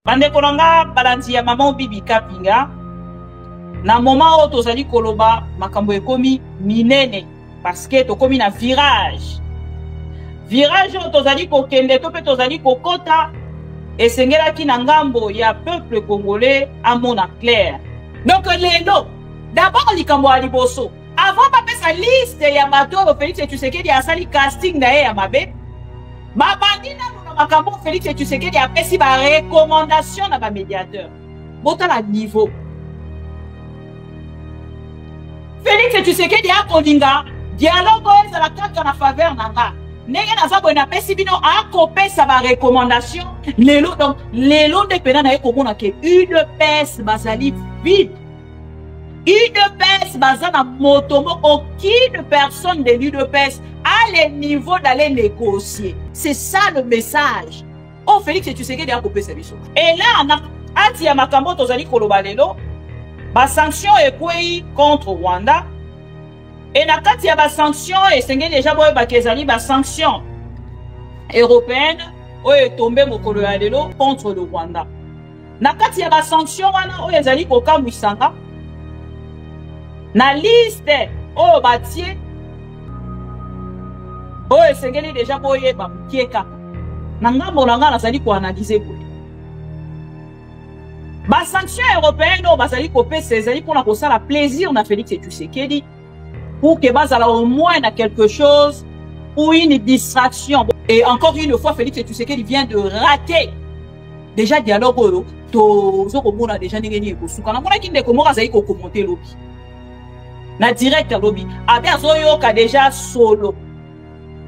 Bande kolanga balanzi ya maman Bibi Kapinga. Na moment où tozali koloba makambo ekomi minene parce que tokomi na virage. Virage où tozali kokende to pe tozali kokota esengelaki na ngambo ya peuple congolais amona clair. Donc lelo d'abord likambo ya liboso avant pas sa liste ya bato Félix Tshisekedi asali casting na ye ya mabe. Babandi na makambo Félix Tshisekedi apesi ba recommandation na ba médiateur. Bota la niveau. Félix Tshisekedi a kolinga dialogue ezala kaka na faveur nanga. Nenge naza boye na pesi bino a kopesa ba recommandation. Lelo donc lelo de pena na ekomona ke UDPS bazali vide. UDPS bazana motomo aucune personne de l'UDPS a le niveau d'aller négocier. C'est ça le message. Oh Félix Tshisekedi a kopesa biso. Et là na ati ya makambo tozali koloba lelo ba sanction ekwei contre Rwanda. Et na kati ya ba sanction esengeli déjà boye ba kezali ba sanction européenne oyo tombé mokolo ya lelo contre le Rwanda. Na kati ya ba sanction wana oyo ezali kokamwisanga na liste oyo batie oyo esengeli déjà boye ba mukieka. Na ngambo na nga nazali ko analyser boye. Ba sanction européenne oyo bazali kopesa ezali pona kosala plaisir na Félix Tshisekedi pour que bazala au moins na quelque chose ou une distraction. Et encore une fois, Félix Tshisekedi vient de rater déjà dialogue oyo tozo komona déjà ndenge ekosuka. Na mona kinde komora zali ko commenter lobby. Na direct lobby. Abi azoyoka déjà solo.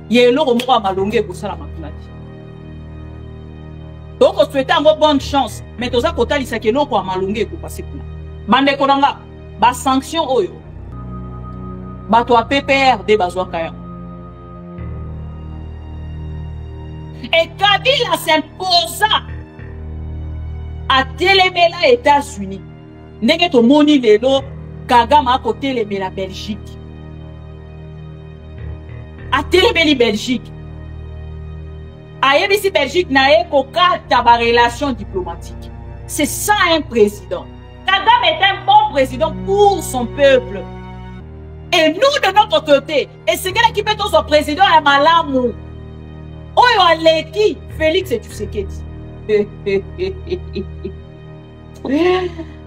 Yelo komora malonge kosala makulati. Donc on souhaite une bonne chance mais toza kotalisa ke loko ya malonge ko passer kuna. Bande konanga ba sanction oyo. Bato a PPRD bazwaka ya. Et Kabila s'imposa à telemela États-Unis. Ndenge to moni lelo Kagame a kotelemela Belgique. A telemeli Belgique. Ayebisi Belgique na ekokata ba relation diplomatique. C'est ça un président. Kagame est un bon président pour son peuple. Et nous de notre côté, et c'est quelqu'un qui peut être son président à Malamu. Oyo aleki Félix Tshisekedi.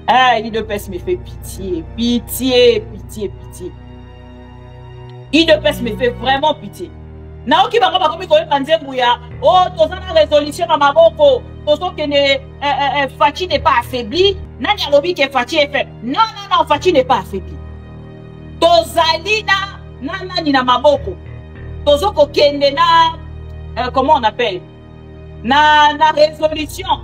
Ah, UDPS me fait pitié, pitié, pitié, pitié. UDPS me fait vraiment pitié. Naoki bako bakomi koye panzembu ya oh tozana résolution na maboko tozo kene Fachi n'est pas affaibli. Nani alobi ke Fachi est faible. Non non non, Fachi n'est pas affaibli. Tozali na nani na maboko. Tozo ko kende na comment on appelle na résolution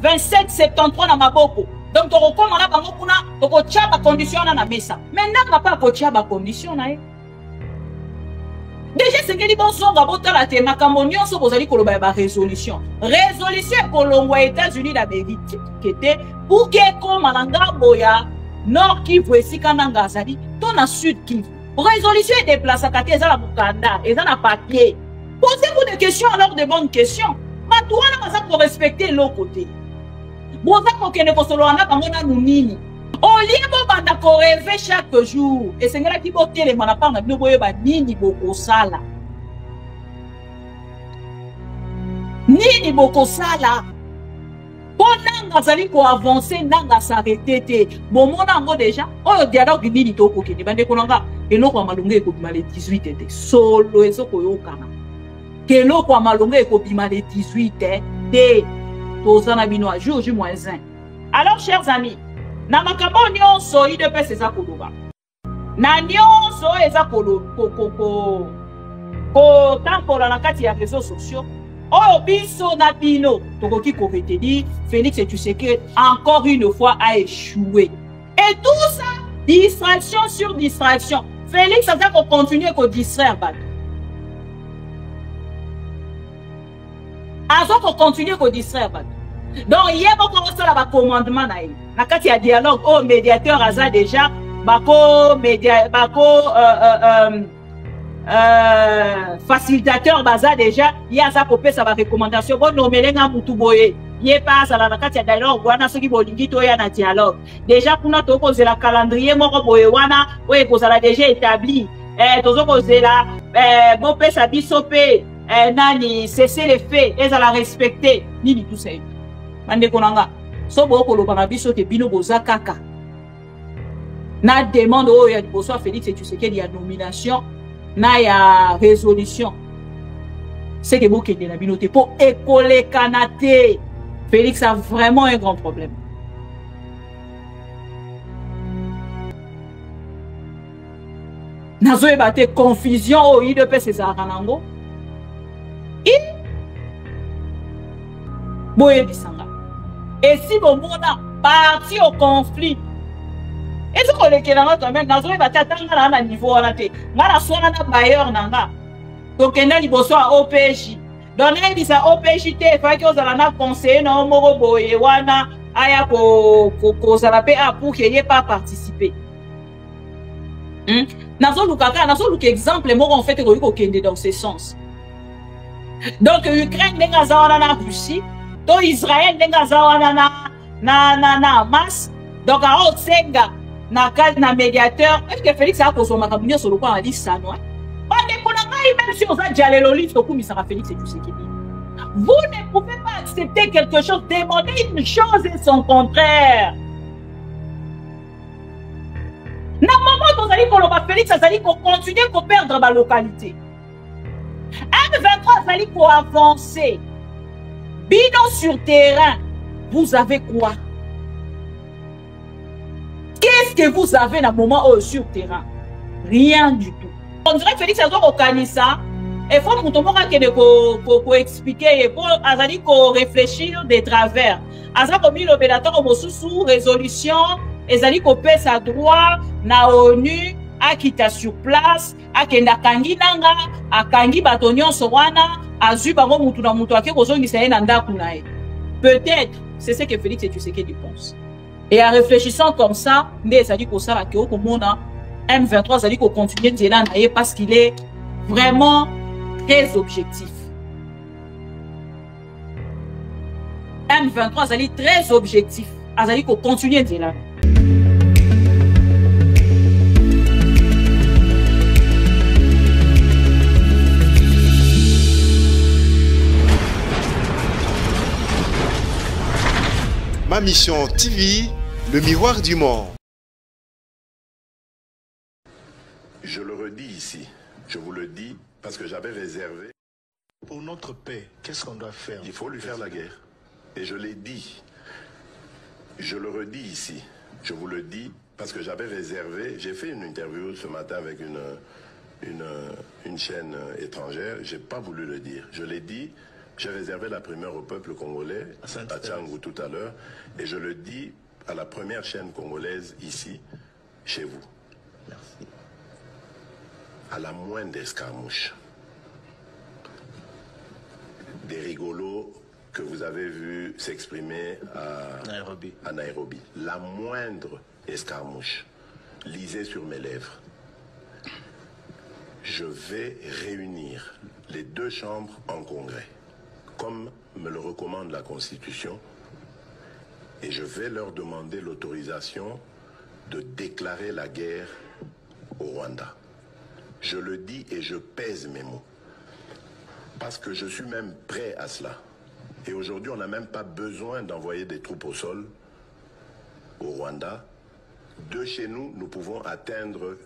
2773 na maboko. Donc toko koma na bango kuna toko tshaba condition na mesa. Maintenant na pas ko tshaba condition na e. Déjà c'est que bon songa botala te makambo nyonso bozali koloba ba résolution. Résolution kolongwa États-Unis d'Amérique kete pour que koma na ngambo ya Nord Kivu esika na ngazali to na Sud Kivu. Résolution est déplacée à côté ezala mukanda, ezala papier. Posez-vous des questions alors de bonnes questions. Batouana baza ko respecter l'autre côté. Boza ko kene ko solo na bango na nunini. Au lieu de banda ko rêver chaque jour, et c'est qui bote les manapang na bino ba nini boko sala. Nini boko sala. Bonanga zali ko avancer nanga s'arrêter te. Bon mona ngo déjà, oyo dialogue nini to ko kene bande konanga eloko malunge ko bima le 18 te. Solo ezoko yokana. Que eloko malunge ko bima le 18 te. Tozana bino a jour J-1. Alors chers amis, na makambo nyonso UDPS eza koloba. Na nyonso eza tampola na kati ya réseaux sociaux. Oyo biso na bino tokoki ko retenir Félix Tshisekedi encore une fois a échoué. Et tout ça distraction sur distraction. Félix a ko continuer ko distraire bato. Azo ko continuer ko distraire bato. Donc hier boko sala ba commandement na ye. Na kati ya dialogue au médiateur aza déjà bako média bako facilitateur baza déjà ya za kopesa ba recommandation bon nomelenga mutu boye ye pas à la kati ya dialogue wana soki bolingi to ya na dialogue déjà kuna to kozela calendrier moko boye wana oye kozala déjà établi tozo kozela bon pesa biso pe nani cesser les faits ezala respecter nini tout ça bande konanga so boko lobanga biso ke bino boza kaka na demande oyo ya liboso Félix Tshisekedi ya nomination na ya résolution c'est que vous qui êtes dans la pour écoler Canate. Félix a vraiment un grand problème. Nazo ebate confusion au IDP César Kanango. Boye bisanga. Et si bon mona parti au conflit. Est-ce qu'on est là quand même nazo ebate atanga na niveau wana te. Ngala sona na bailleur nanga. Donc, il y a des OPJ. Donc, il y a OPJ, il faut que vous conseiller na omoro boye wana aya ko pour qu'il n'y ait pas participé. Nazo luka exemple moi en fait ko kende dans ce sens. Donc, Ukraine denga zawana na Russie, to Israël denga zawana na Hamas. Donc, a otsenga na médiateur. Est-ce que Félix a posé makabunyo sur le point à dire ça non? Même si on a déjà les lolis, Félix Tshisekedi. Vous ne pouvez pas accepter quelque chose, demander une chose et son contraire. Dans le moment où vous allez pour Félix, vous allez continuer à perdre la localité. M23, vous allez pour avancer. Bidon sur terrain, vous avez quoi? Qu'est-ce que vous avez dans le moment où sur terrain? Rien du tout. On dirait que Félix a dit ça. Il faut que expliquer, il faut réfléchir des travers. Asa komi l'opérateur sous résolution, ils allaient couper sa droit na ONU, à quitter sur place, à kenda kangi nanga, à kangi batonyon sowana, à zubango mutu na mutu ake kozo ngisaye nanda kunae. Peut-être, c'est ce que Félix Tshisekedi pense. Et en réfléchissant comme ça, mais ça dit que ça va que au monde M23 ça dit qu'on continue de là parce qu'il est vraiment très objectif. M23 ça dit très objectif. Ça dit qu'on continue de là. Ma mission TV, le miroir du monde. Je le redis ici, je vous le dis parce que j'avais réservé. Pour notre paix, qu'est-ce qu'on doit faire? Il faut lui faire la guerre. Et je l'ai dit. Je le redis ici, je vous le dis parce que j'avais réservé. J'ai fait une interview ce matin avec une chaîne étrangère. Je n'ai pas voulu le dire. Je l'ai dit. J'ai réservé la primeur au peuple congolais, à Tchangou tout à l'heure, et je le dis à la première chaîne congolaise ici, chez vous. Merci. À la moindre escarmouche, des rigolos que vous avez vus s'exprimer à Nairobi, la moindre escarmouche, lisez sur mes lèvres. Je vais réunir les deux chambres en congrès, comme me le recommande la Constitution, et je vais leur demander l'autorisation de déclarer la guerre au Rwanda. Je le dis et je pèse mes mots, parce que je suis même prêt à cela. Et aujourd'hui, on n'a même pas besoin d'envoyer des troupes au sol au Rwanda. De chez nous, nous pouvons atteindre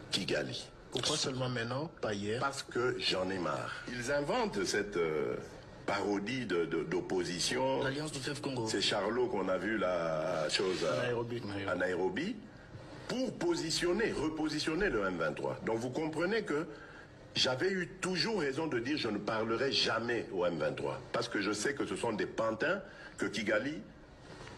Kigali. Pourquoi seulement maintenant, pas hier? Parce que j'en ai marre. Ils inventent cette parodie d'opposition. L'Alliance du Fleuve Congo. C'est Charlot qu'on a vu la chose à Nairobi pour repositionner le M23. Donc vous comprenez que j'avais eu toujours raison de dire je ne parlerai jamais au M23. Parce que je sais que ce sont des pantins que Kigali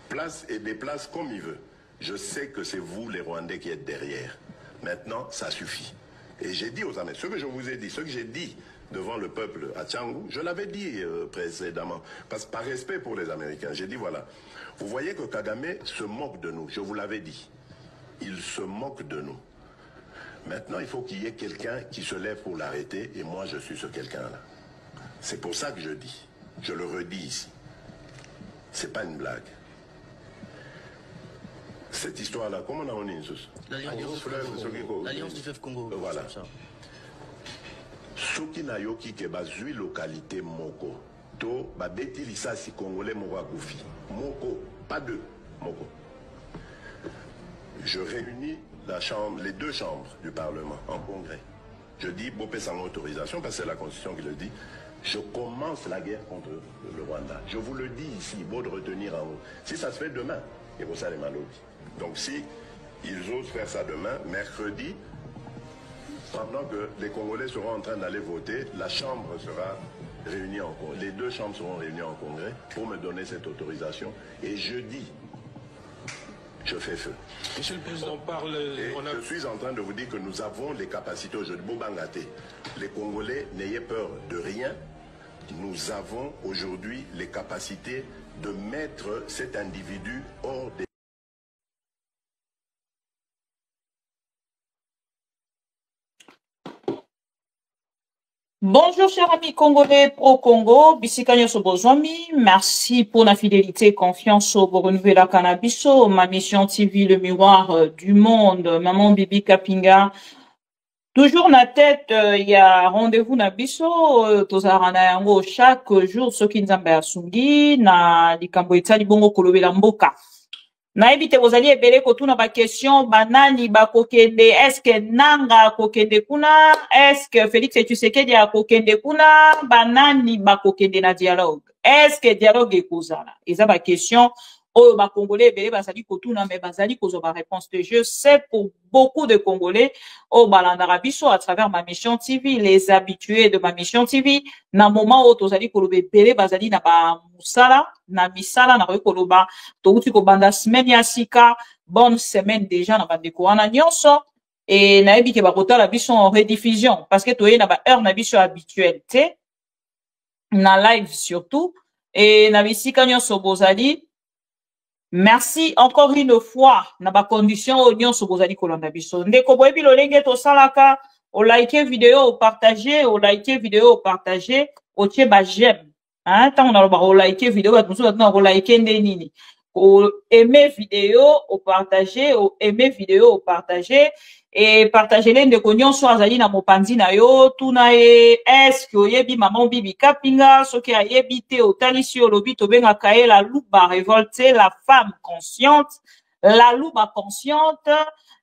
place et déplace comme il veut. Je sais que c'est vous les Rwandais qui êtes derrière. Maintenant, ça suffit. Et j'ai dit aux Américains, ce que je vous ai dit, ce que j'ai dit devant le peuple à Tchangou, je l'avais dit précédemment, parce que par respect pour les Américains, j'ai dit voilà, vous voyez que Kagame se moque de nous, je vous l'avais dit, il se moque de nous. Maintenant, il faut qu'il y ait quelqu'un qui se lève pour l'arrêter, et moi je suis ce quelqu'un-là. C'est pour ça que je dis, je le redis ici. c'est pas une blague. Cette histoire-là, comment on a une sous? L'Alliance du fleuve Congo. Voilà. Ce qui n'a yoki ke bazui localité moko. To babeti lisasi congolais moko akoufi. Moko, pas deux. Moko. Je réunis les deux chambres du Parlement en congrès. Je dis, Bopé sans autorisation, parce que c'est la Constitution qui le dit, je commence la guerre contre le Rwanda. Je vous le dis ici, beau de retenir en haut. Si ça se fait demain, et vous savez Malobi. Donc si ils osent faire ça demain, mercredi, pendant que les Congolais seront en train d'aller voter, la Chambre sera réunie en congrès. Les deux chambres seront réunies en congrès pour me donner cette autorisation. Et jeudi, je fais feu. Monsieur le Président, on parle... Je suis en train de vous dire que nous avons les capacités aujourd'hui. Boubangate, les Congolais, n'ayez peur de rien. Nous avons aujourd'hui les capacités de mettre cet individu hors des... Bonjour chers amis congolais pro-Congo, Bissikanyo Sobozwami, merci pour la fidélité et confiance au renouveler Cannabiso, ma mission TV, le miroir du monde, maman Bibi Kapinga. Toujours na tête, il y a rendez-vous na biso, tozarana yango chaque jour, soki nzambe asungi, na likambo etali bongo kolobela mboka. Na ebite bozali ebele kotuna ba question banani ba kokende est-ce que nanga kokende kuna est-ce que Félix Tshisekedi a kokende kuna banani ba kokende na dialogue est-ce que dialogue ekozala eza ba question oyo ba congolais ebele bazali kotuna mais bazali kozo ba réponse de je sais pour beaucoup de congolais au balandara biso à travers ma mission TV les habitués de ma mission TV na moment où tozali koloba ebele bazali na ba musala na misala na koloba touti ko banda semaine ya sika bonne semaine déjà na bandeko wana nyonso et na ebi ke ba kotala biso en rediffusion parce que toye na ba heure na biso habituelle te na live surtout et na bisika nyonso bozali. Merci encore une fois na ba condition o nyonso bozali kolanda biso ndeko boyebi lolenge to salaka o like vidéo o partager o like vidéo o partager o tie ba j'aime hein tant on a ba o like vidéo ba musu na o like ndenini o aimer vidéo o partager o aimer vidéo o partager et partager les ndeko nyonso azali na mopanzi na yo tuna e est-ce que oyebi maman Bibi Kapinga soki ayebi te otalisi olobi to benga kae la louba révoltée la femme consciente la louba consciente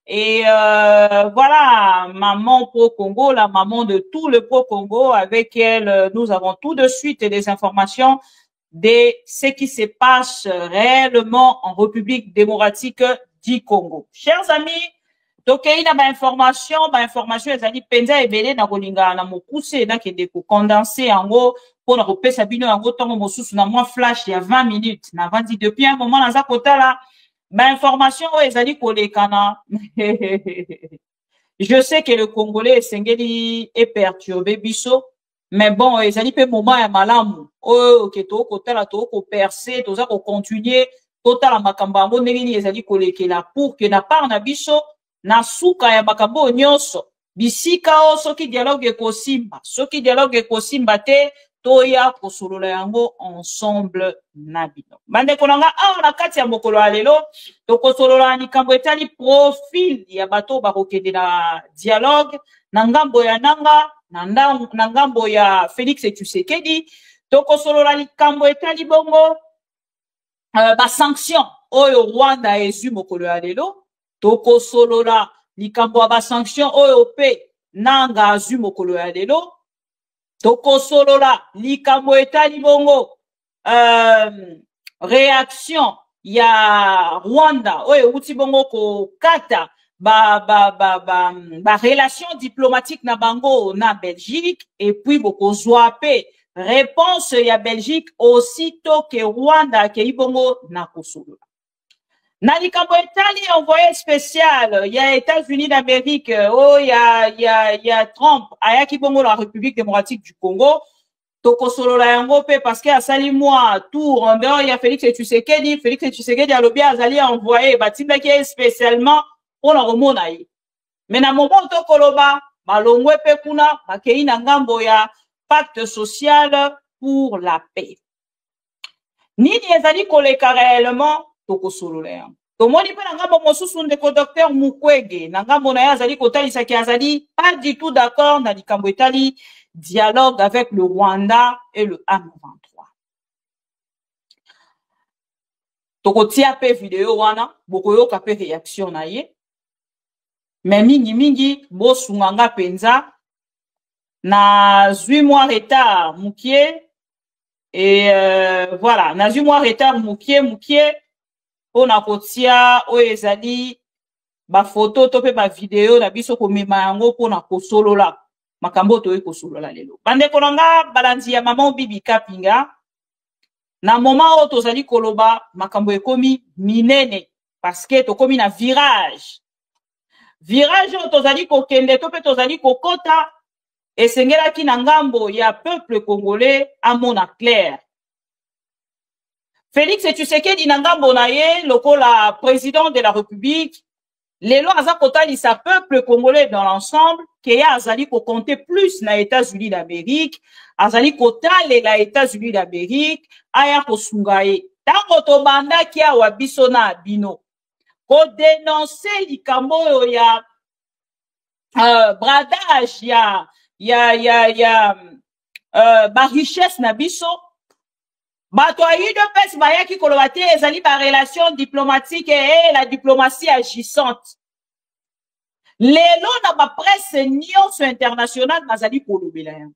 et voilà maman pro Congo la maman de tout le pro Congo avec elle nous avons tout de suite des informations de ce qui se passe réellement en République démocratique du Congo. Chers amis, donc il y a information ezali penza ebele na kolinga na mokuse na kende ko condenser yango pour na kopesa bino yango tongo mosusu na moi flash ya 20 minutes na vandi depuis un moment na za kotala information ezali kolekana. Je sais que le Congolais sengeli est perturbé biso mais bon ezali pe moment ya malamu o keto kotala to ko percer to za ko continuer totala makambo yango ndenge ezali kolekela pour que na part na biso na suka ya makambo nyonso bisika o soki dialogue ekosimba te toya kosolola yango ensemble na bino bandeko nanga awa na kati ya mokolo ya lelo tokosolola likambo etali profil ya bato bakokende na dialogue na ngambo ya nanga na ngambo ya Félix Tshisekedi tokosolola likambo etali bongo ba sanction oyo Rwanda ezwi mokolo ya lelo tokosolola likambo ba sanction oyo pe nanga azwi mokolo ya lelo tokosolola likambo etali bongo réaction ya Rwanda oyo uti bongo ko kata ba relation diplomatique na bango na Belgique et puis bokozwa pe réponse ya Belgique aussitôt que Rwanda ke ibongo na kosolola na likambo etali envoyé spécial il y a États-Unis d'Amérique oh il y a Trump ayaki bongo la République démocratique du Congo tokosolola yango pe parce que asali moi tour en dehors il y a Félix Tshisekedi alobi azali envoyé batindaki spécialement pour la remona yi mais na moment tokoloba balongwe pe kuna bakei na ngambo ya pacte social pour la paix. nini ezali koleka réellement tokosolola yango. Tomoni mpe na ngambo mosusu ndeko Dr Mukwege na ngambo na ye azali kotalisaki azali pas du tout d'accord na likambo etali dialogue avec le Rwanda et le M23. Tokotia pe video wana bokoyoka pe réaction na ye. Mais mingi bosunganga penza na 8 mois retard mukie et voilà na 8 mois retard mukie pona kotia o ezali ba photo to pe ba video na biso ko mema yango pona kosolola makambo to ekosolola lelo bande konanga balanzi ya mama Bibi Kapinga na moment o tozali koloba makambo ekomi minene parce que to komi na virage o tozali kokende to pe tozali kokota esengelaki na ngambo ya peuple congolais amona clair. Félix Tshisekedi na ngambo na ye lokola président de la République lelo aza kotalisa peuple congolais dans l'ensemble ke ya azali ko compter plus na États-Unis d'Amérique, azali kotalela États-Unis d'Amérique aya kosunga ye tango tobandaki awa biso na bino ko dénoncer likambo oyo ya bradage ba richesse na biso bato ayi de pes bayaki koloba te ezali ba relation diplomatique et la diplomatie agissante lelo na ba presse nyonso international bazali kolobela yango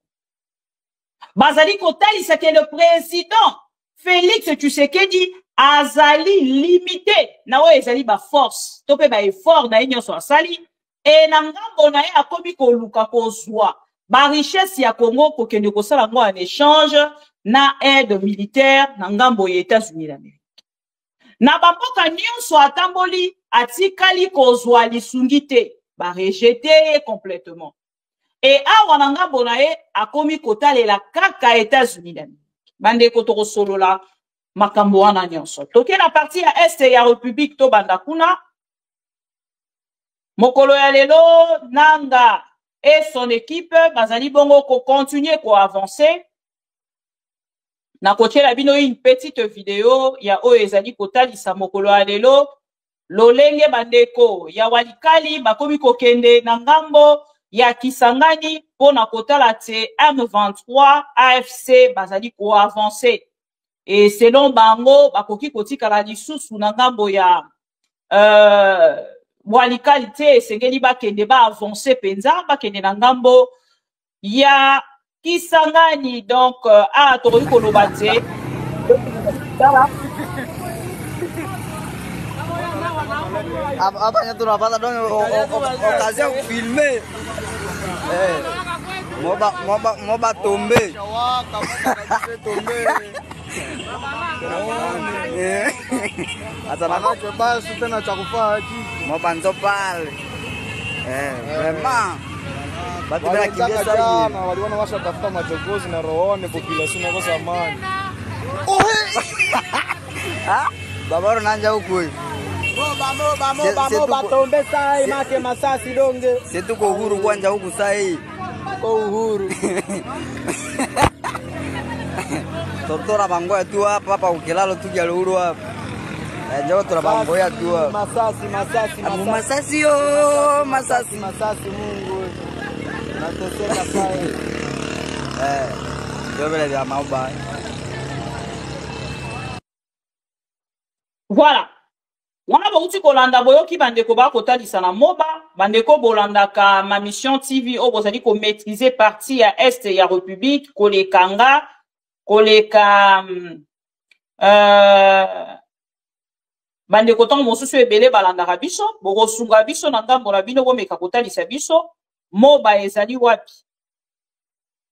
bazali kotalisa ke le président Félix Tshisekedi azali limité na oyo ezali ba force to pe ba effort na ye nyonso asali et na ngambo na ye akomi koluka kozwa ba richesse ya Congo kokende kosala ngo en échange na aide militaire na ngambo ya États-Unis d'Amérique. Na bamboka nyonso atamboli atikali kozwa lisungi te ba rejeter complètement. Et awa na ngambo na ye akomi kotalela kaka États-Unis d'Amérique. Bande ko solola makambo wana nyonso. Toke na partie ya este ya République to banda kuna mokolo ya lelo Nanga et son équipe bazali bongo ko continuer ko avancer. Na kotiela bino une petite vidéo ya oyo ezali kotalisa mokolo ya lelo lolenge bandeko ya walikali bakomi kokende na ngambo ya Kisangani pona kotala te M23 AFC bazali ko avancer et selon bango bakoki kotikala lisusu na ngambo ya walikali te esengeli bakende ba avancer penza bakende na ngambo ya Kisangani. Donc a tokoki koloba te Apa tunapata donc occasion de filmer. Moba tomber. Atana kwa basi tena cha kufanya hiki. Moba nzo pale. Vraiment. Batu bila kimbia sana waliona washa tafuta machokozi na rohoni population yako zamani. Ah? Babaro nanja huko. Moba tombe sai make masasi donge. Sisi tuko uhuru kwanja huku sai. Ko uhuru. Totora bangoya tu hapa ukilalo tu ya uhuru hapa. Njoo tora bangoya tu hapa. Masasi yo, masasi Mungu. Natoseka sai. Ndio vile vya maubaya. Voilà. Wana bauti kolanda boyoki bandeko ba kotalisa na moba bandeko bolanda ka ma mission TV o bozali ko maîtriser partie ya est ya République kolekanga koleka bandeko tongo mosusu ebele balanda biso boko sunga biso na ngambo na bino bomeka kotalisa biso moba ezali wapi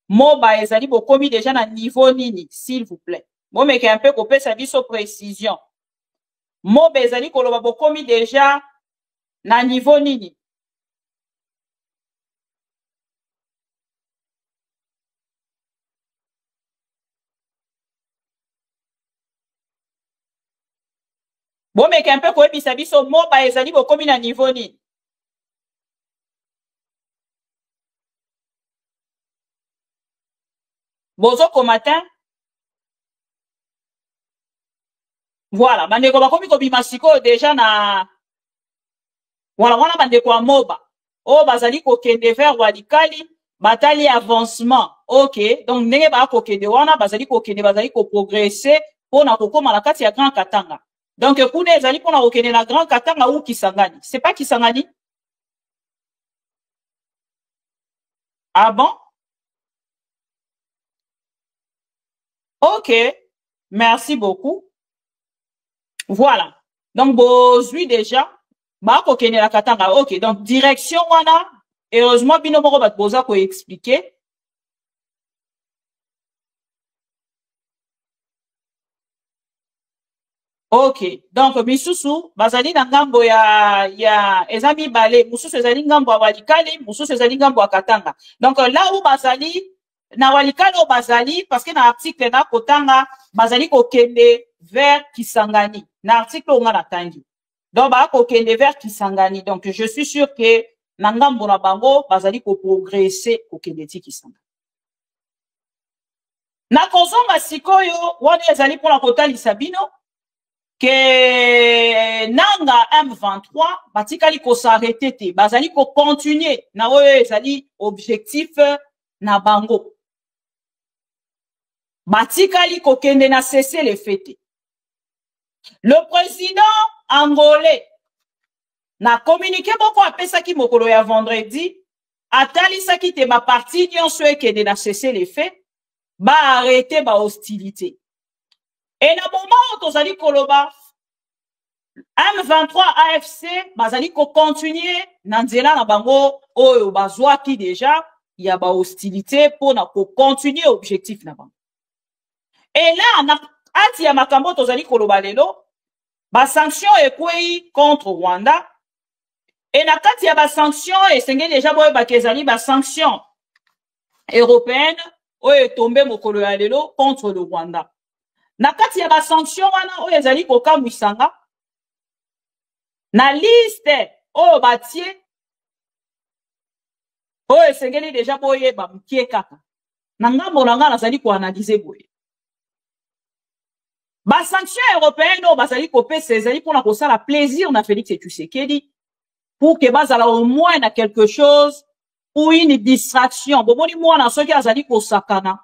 moba ezali bokomi déjà na niveau nini s'il vous plaît bomeka un peu kopesa biso précision. Moba ezali koloba bokomi déjà na niveau nini? Bomeka un peu koyebisa biso moba ezali bokomi na niveau nini? Bozo ko matin Voilà, bandeko bakomi kobima sikoyo déjà na voilà wana bandeko ya moba oyo bazali kokende vers walikali batali avancement. OK, donc ndenge ba kokende wana bazali kokende bazali koprogresser pona kokoma na kati ya Grand Katanga. Donc kuna ezali pona kokende na Grand Katanga ou Kisangani. C'est pas Kisangani? Ah bon? OK, merci beaucoup. Voilà. Donc, bozui déjà. Ba kokende la Katanga. OK, donc direction wana. Heureusement, bino moko bat boza ko expliquer. OK, donc misusu bazali na ngambo ya ezami balé, mususu ezali ngambo ya walikali, mususu ezali ngambo ya Katanga. Donc là où bazali na walikali o bazali parce que na article na kotanga bazali kokende vers Kisangani. Na article on a tangi. Donc ba kokende vers Kisangani. Donc je suis sûr que na ngambo na bango bazali ko progresser kokende ti Kisangani. Na kozonga sikoyo wana ezali pona kotalisa bino que nanga M23 batikali ko s'arrêter te bazali ko continuer na oyo ezali objectif na bango batikali ko kende na cesser les fêtes. Le président angolais na communiqué boko apesaki mokolo ya vendredi atalisaki te ba parti nyonso ekende na cesser les faits ba arrêter ba hostilité. Et na moment tozali koloba M23 AFC bazali ko continuer na nzela na bango oyo bazwaki déjà ya ba hostilité pour na ko continuer objectif na bango. Et là na ati ya makambo tozali koloba lelo ba sanction ekwei contre Rwanda et na kati ya ba sanction esenge déjà boye ba kezali ba sanction européenne oyo tombé mokolo ya lelo contre le Rwanda. Na kati ya ba sanction wana oyo ezali kokamwisanga na liste oyo batie oyo esengeli déjà boye ba mukie kaka na ngambo na nga nazali ko analyser boye ba sanction européenne oyo bazali kopesa ezali pona kosala plaisir na Félix Tshisekedi pour que bazala au moins na quelque chose ou une distraction. Bomoni mwana soki azali kosakana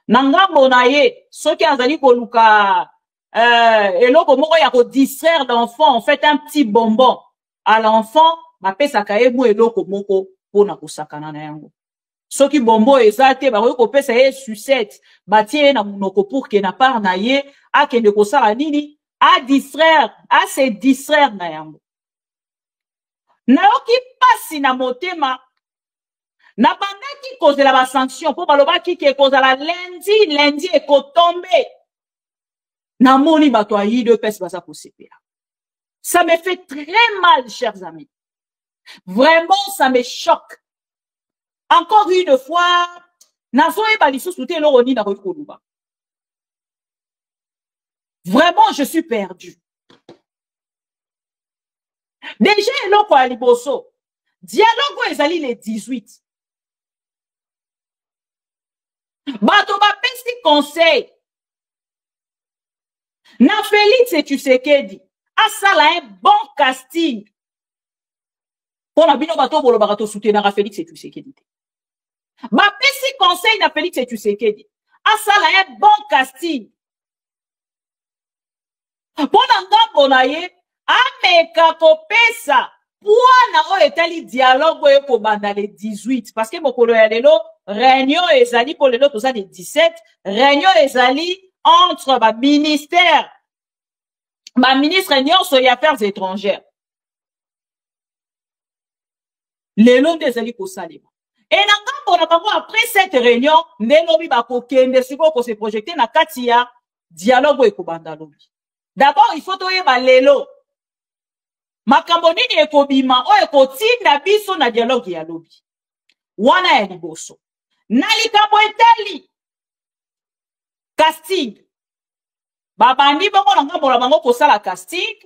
na ngambo na ye soki azali koluka eloko moko ya ko distraire l'enfant, en fait un petit bonbon à l'enfant bapesaka ye mo eloko moko pona kosakana na yango. Soki bonbon ezate ba ko pesa ye sucette batie na munoko pour que na part na ye akende kosala nini a distraire a se distraire na yango. Nayoki pasi na motema na bandaki kozela ba sanction po balobaki ke kozala lundi ekotombe na moni bato ayi de pesi baza kosepela. Ça me fait très mal, chers amis. Vraiment, ça me choque. Encore une fois, nazoyeba lisusu te eloko nini nakoki koluba. Vraiment, je suis perdu. Déjà, eloko ya liboso, dialogue ezali le 18. Bato bapesi conseil. Na Félix Tshisekedi asala un bon casting. Pona bino bato bolobaka to soutenir Félix Tshisekedi. Bapesi conseil na Félix Tshisekedi asala un bon casting. Pona ngambo na ye ameka kopesa pwana o etali dialogue oyo kobanda le 18 parce que mokolo ya lelo réunion ezali pour lelo toza le 17 réunion ezali entre ba ministère ba ministre nyonso ya affaires étrangères lelo nde ezali kosalema et na ngambo na bango après cette réunion ndelobi bakokende siko ko se projeter na kati ya dialogue ekobanda lobi. D'abord il faut toyeba lelo makambo nini ekobima oyo ekotinda biso na dialogue ya lobi wana ya liboso na likambo etali casting babandi bongo na ngambo na bango kosala casting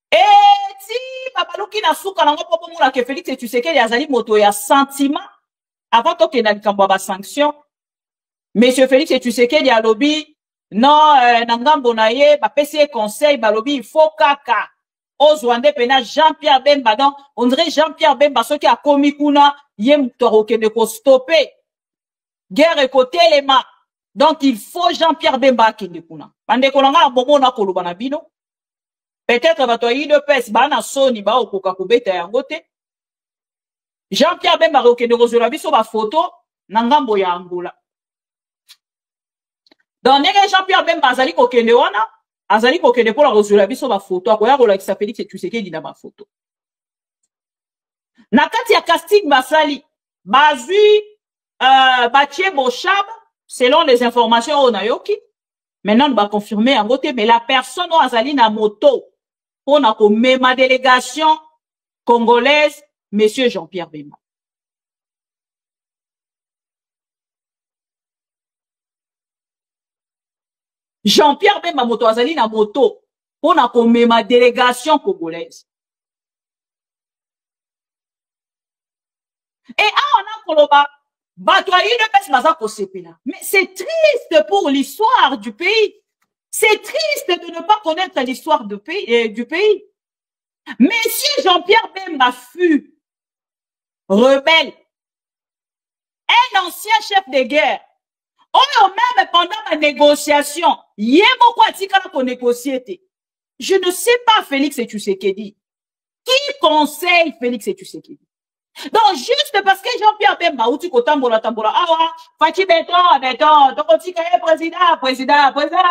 eti babaluki na suka nango po bomona ke Félix Tshisekedi azali moto ya sentiment avant tokenda likambo ya basanction. Monsieur Félix Tshisekedi alobi non na ngambo na ye bapesi conseil balobi il faut kaka ozwande pena Jean-Pierre Bemba. Donc on dirait Jean-Pierre Bemba soki akomi kuna ye mutu akokende ko stopper guerre ekotelema. Donc il faut Jean-Pierre Bemba akende kuna bandeko na nga bomona koloba na bino. Peut-être bato yi de pes bana soni ba okoka kobeta yango te. Jean-Pierre Bemba akokende kozwela biso ba photo na ngambo ya Angola. Donc ndenge Jean-Pierre Bemba azali kokende wana azali kokende pour la kozwela biso ba photo akoya kolakisa Félix Tshisekedi na ba photo. Na kati ya casting basali bazui Batie Bochab selon les informations on a yoki. Maintenant on va confirmer en côté mais la personne on azali na moto on a comme ma délégation congolaise monsieur Jean-Pierre Bemba. Jean-Pierre Bemba moto azali na moto on a comme ma délégation congolaise. Et on a koloba mais c'est triste pour l'histoire du pays. C'est triste de ne pas connaître l'histoire du pays. Monsieur Jean-Pierre Bemba fut rebelle, un ancien chef de guerre. On même pendant la négociation, il y a beaucoup de négocier. Je ne sais pas Félix Tshisekedi. Qui conseille Félix Tshisekedi? Donc, juste parce que Jean-Pierre Bemba, ou tu tambola, ah, Fati Beton, Tokotika président,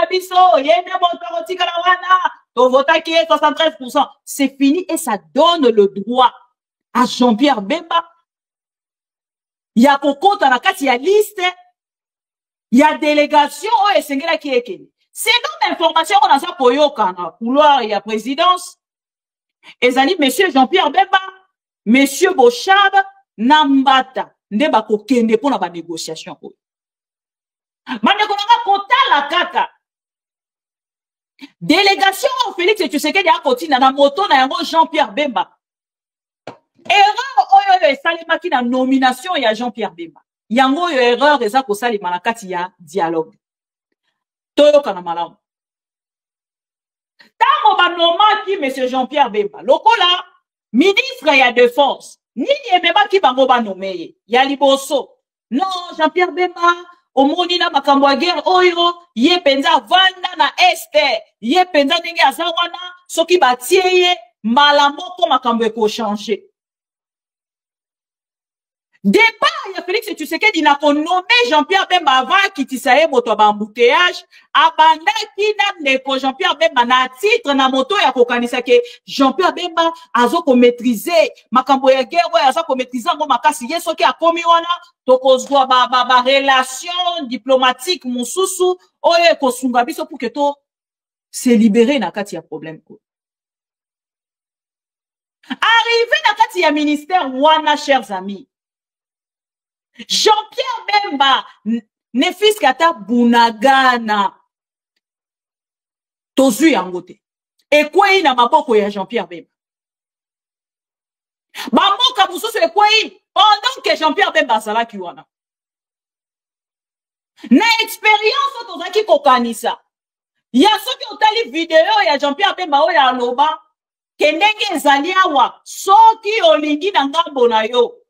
Abisso, Yene Motokotika Lawana, ton vota qui est 73%. C'est fini et ça donne le droit à Jean-Pierre Bemba. Il y a Koko Tanakat, il y a liste, il y a délégation, et c'est là qui est. C'est donc l'information qu'on a ça pour Yokana, couloir, il y a présidence. Et ça dit, monsieur Jean-Pierre Bemba, monsieur Bochab, Nambata, nde bako kende pour la négociation. Mande konanga kota la kaka. Délégation Félix Tshisekedi a continué na moto na yango Jean-Pierre Bemba. Erreur oyo esalemaki na nomination ya Jean-Pierre Bemba. Yango yo erreur eza kosalema na kati ya dialogue. Toyoka na malamu. Tango banomaki monsieur Jean-Pierre Bemba. Lokola ministre ya défense. Nini emeba ki bango ba nomeye. Ya liboso. Non, Jean-Pierre Bemba, omoni na makambo ya guerre oyo, ye penza vanda na este. Ye penza ndenge aza wana, soki batie ye, mbala moko makambo eko changer. Départ, ya Félix Tshisekedi na konomé Jean-Pierre Bemba avant kitisa ye moto ba embouteillage, abandaki na neko Jean-Pierre Bemba na titre na moto ya kokanisa ke Jean-Pierre Bemba azo ko maîtriser makambo ya guerre oyo azo ko maîtriser ngo makasi ye soki akomi wana tokozwa ba relation diplomatique mususu oyo ko sunga biso pour que to se libérer na kati ya problème ko. Arrivé na kati ya ministère wana chers amis. Jean-Pierre Bemba ne fils kata bunagana tozu yangote ekwei na maboko ya Jean-Pierre Bemba bamoka mususu ekwei pendant que Jean-Pierre Bemba azalaki wana na expérience tozaki kokanisa ya soki otali video ya Jean-Pierre Bemba oyo aloba ke ndenge ezali awa soki olingi na ngambo na yo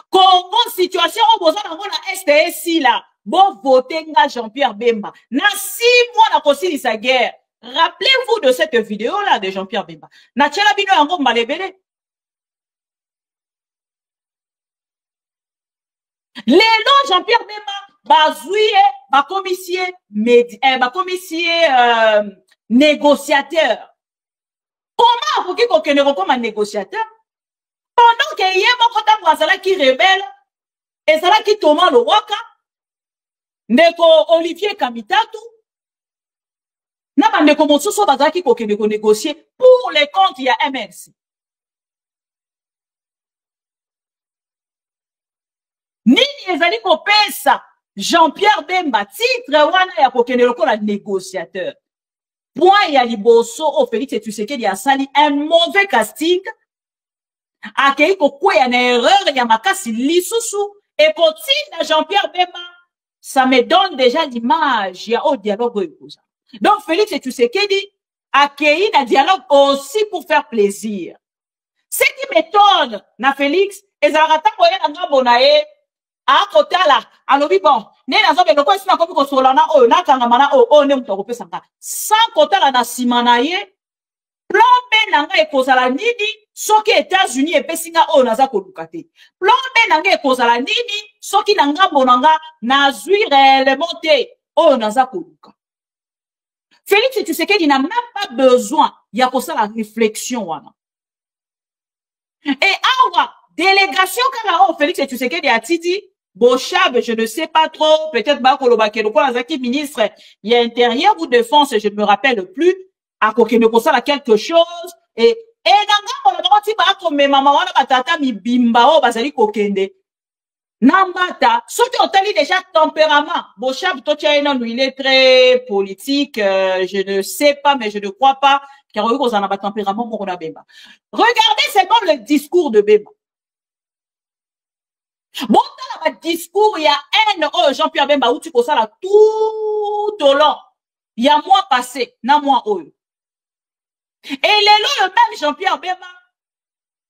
Congo situation au besoin dans la STS là bon voter nga Jean-Pierre Bemba na 6 mois na kosili sa guerre. Rappelez-vous de cette vidéo là de Jean-Pierre Bemba na tchela bino yango malebele lelo Jean-Pierre Bemba bazuye ba commissaire négociateur. Comment vous qui connaissez comme un négociateur? Pendant que yé moko tango azalaki rebelle, ezalaki Thomas Lowaka, ndeko Olivier Kamitatu, na bandeko mosusu bazalaki kokende ko négocier pour les comptes ya MNC. Nini ezali kopesa Jean-Pierre Bemba titre wana ya kokende lokola négociateur. Point ya liboso o Félix Tshisekedi asali un mauvais casting. Akei kokwe ya na erreur ya makasi lisusu ekotinda Jean-Pierre Bemba ça me donne déjà l'image, il y a au dialogue. Donc, Félix Tshisekedi accueilli un dialogue aussi pour faire plaisir. Ce qui m'étonne, na Félix, et ça rata koye na bonaye, à côté là, alors bon, né na zobe loko sina kopi ko solana o na kangamana o ne mutoko pesa nga. Sans côté là na simanaye, plan B nanga ekozala nini, soki États-Unis epesinga o naza koluka te. Plan B nanga ekozala nini, soki nanga bonanga nazwi réellement te o naza koluka. Félix Tshisekedi n'a même pas besoin, il y a la réflexion wana. Et awa, délégation quand Félix Tshisekedi a dit, Bochab, je ne sais pas trop, peut-être Bakolobakelo, ministre, il y a intérieur ou défense, je ne me rappelle plus, à Kokenokosala quelque chose, et nanga on a dit mais maman wana batata mi bimba o bazali kokende. Nambata, surtout on déjà tempérament. Bochab Tochaina, il est très politique, je ne sais pas, mais je ne crois pas qu'il y a un tempérament pour Bemba. Regardez seulement le discours de Bemba. Bon, dans le discours, il y a un Jean-Pierre Bemba où tu poses ça là tout au long. Il y a mois passé, na mois haut. Et le même Jean-Pierre Bemba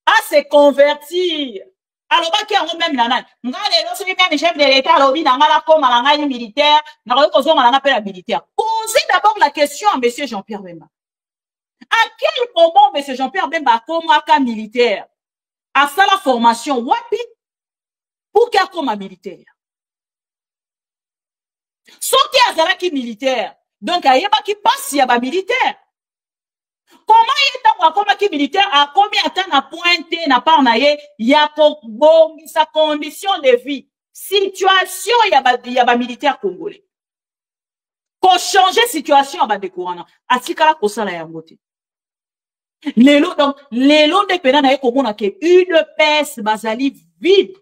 a se convertir. Alors, qui a même nana. Nga lelo so même chef de l'État lobi na ngala comme la ngayi militaire, na ko ko zonga na appel militaire. Posez d'abord la question à monsieur Jean-Pierre Bemba. À quel moment monsieur Jean-Pierre Bemba comme un militaire a fait la formation wapi pour qu'il comme un militaire? Sauf qu'il y a qui militaire. Donc il y a qui passe il y a militaire. Comment il est comme qui militaire a combien de temps n'a pointé n'a pas naé il y a bon sa condition de vie situation il y a militaire congolais pour changer situation à décourant atikala ko sala ya ngote lelo donc lelo de pena na ekomona ke UDPS bazali vide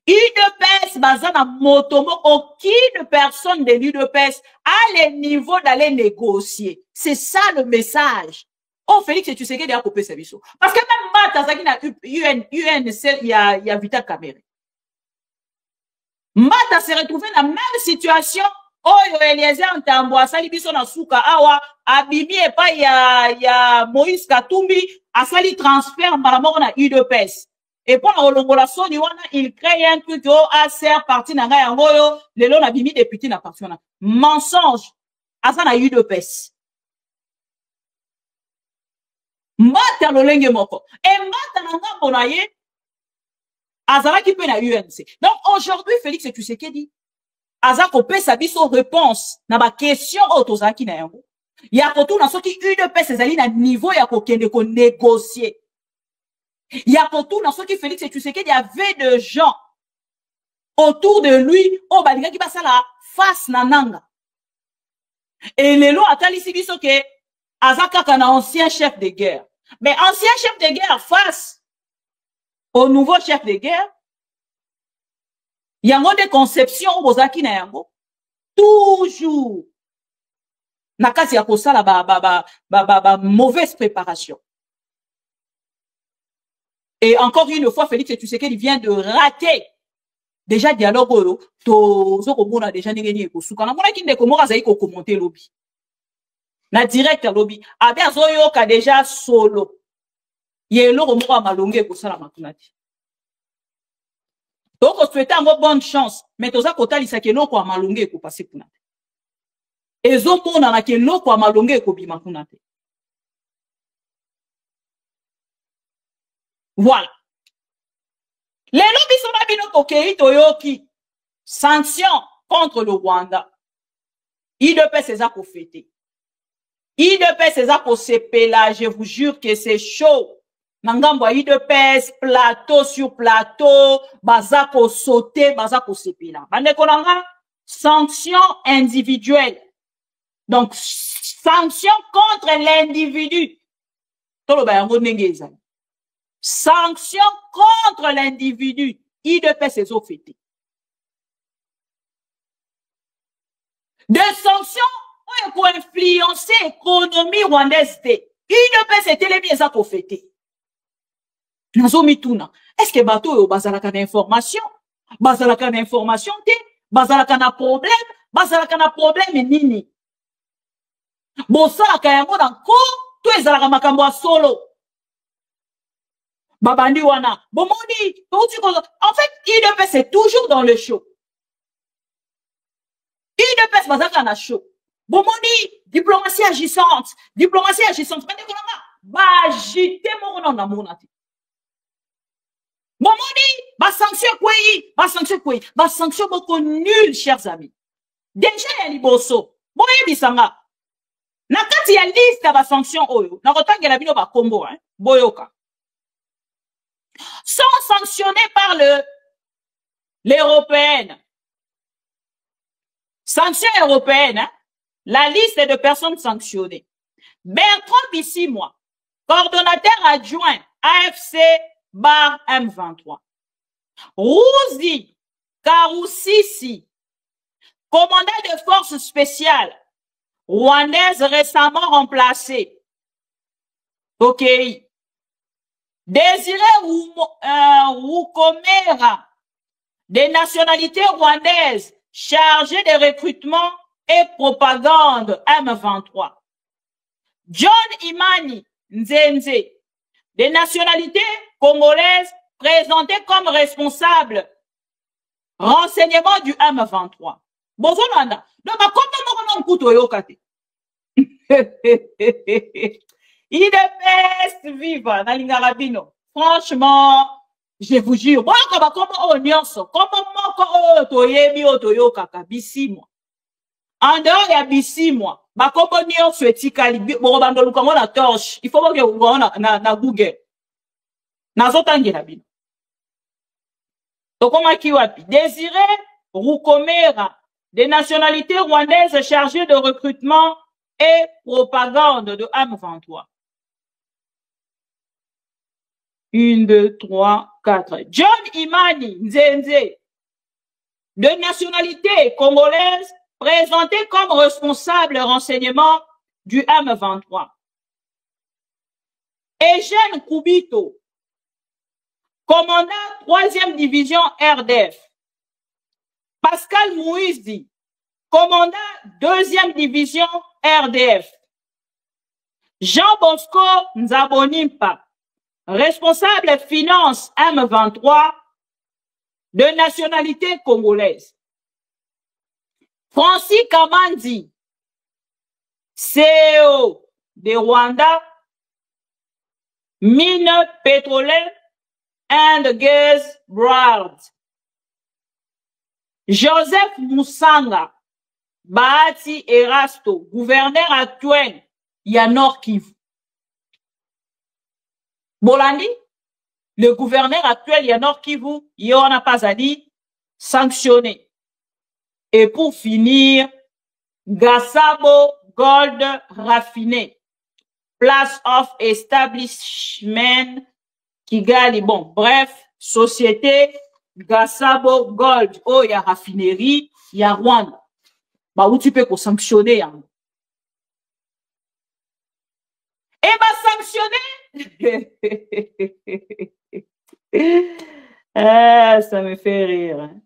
UDPS bazana motomo aucune personne de l'UDPS a le niveau d'aller négocier. C'est ça le message. Oh, Félix, tu sais qu'il y a coupé ce biseau. Parce que même Mata, na UNC, il y a Vital Kamere. Mata s'est retrouvé dans la même situation. Oh, Eliezer Ntambo, Sali biso na suka, awa, abimi et pas, il y a Moïse Katumbi, a sali transfert, malamor na UDPS. Et pour la relongolation, il crée un truc, a serre parti na nga yangoyo, le long abimi député na parti na. Mensonge. Asa na UDPS. Mbata lolenge moko. Et mbata na nga bonaye, azara ki pe na UNC. Donc aujourd'hui, Félix Tshisekedi, aza ko pe sa biso réponse na ba question otozaki na yango. Ya kotu na soki UDPS ezali na niveau ya kokende ko négocier. Il y a pour tout dans ce qui Félix Tshisekedi, il y avait des gens autour de lui, oh, bah, qui passe la face nananga. Et les lois attendent ici, biso que, Azaka un ancien chef de guerre. Mais ancien chef de guerre face au nouveau chef de guerre, il y a des conceptions, Bozaki na yango, toujours. Nakasi ya kosala mauvaise préparation. Et encore une fois, Félix Tshisekedi vient de rater déjà dialogue to déjà nengeni ekosuka na mona kinde komora zayi ko commenter lobby na direct lobby abe azoyo ka déjà solo yelo komora malonge ko sala makunati donc on souhaite ngo bonne chance mais toza kotalisa ke loko ya malonge ko passer kunate ezo mona na ke loko ya malonge ko bima kunate. Voilà. Les lobbies sont abino kokei toyoki. Sanctions contre le Rwanda. IDP c'est ça pour fêter. IDP c'est ça pour sepela. Je vous jure que c'est chaud. Nangambo IDP plateau sur plateau. Bazako sauter, bazako sepela. Bande konanga. Sanctions individuelles. Donc, sanctions contre l'individu. Tolo bayango nengeza. Sanctions contre l'individu. IDP ses eaux fêtées. Des sanctions pour influencer l'économie rwandaise. IDP c'était les biens pour fêter. Est-ce que bateau bazalaka d'information? Bazalaka d'information te? bazalaka na problème nini bosalaka yango na nko to ezalaka makambo ya solo babandi wana bomoni en fait IDPS c'est toujours dans le show IDPS bazalaka na show bomoni diplomatie agissante mende kolanga bagite moko na mona te bomoni basanction kwei basanction moko nul chers amis déjà ya liboso boyebisanga na kati ya liste ya basanction oyo nakotangela bino bakombo boyoka sont sanctionnés par l'européenne. Sanctions européennes, la liste de personnes sanctionnées. Bertrand Bissimois, coordonnateur adjoint AFC bar M23. Rouzi Karoussisi, commandant de forces spéciales rwandaises récemment remplacé. Ok. Désiré Roukomera, des nationalités rwandaises, chargé de recrutement et propagande M23. John Imani Nzenze, des nationalités congolaises, présenté comme responsable renseignement du M23. Bozolanda, donc comment on yokate. Il est best viva na lingarabino. Franchement, je vous jure, moi comment on nyonso, comment moko toyebi otoyokaka Bissimois. En dehors ya Bissimois, bakombo nyonso etikali bo bando lukango na torche. Il faut que vous na Google. Nazotangela bino. Tokoma kiwapi? Désiré Roukomera, des nationalités rwandaises chargées de recrutement et propagande de M23. 1, 2, 3, 4. John Imani Nzenze, de nationalité congolaise, présenté comme responsable renseignement du M23. Eugène Koubito, commandant 3e division RDF. Pascal Mouizi, commandant 2e division RDF. Jean Bosco Nzabonimpa, responsable finance M23 de nationalité congolaise. Francis Kamandi, CEO de Rwanda, mine pétrolière and gas broad. Joseph Moussanga, Bahati Erasto, gouverneur actuel, Nord Kivu. Bolandi, le gouverneur actuel Nord Kivu, Yona Pazadi, sanctionné. Et pour finir, Gassabo Gold Raffiné, place of establishment Kigali. Bon, bref, société Gassabo Gold. Oh, il y a raffinerie, il y a Rwanda. Bah, où tu peux sanctionner, hein? Et bah, sanctionner? Ah, ça me fait rire. Hein?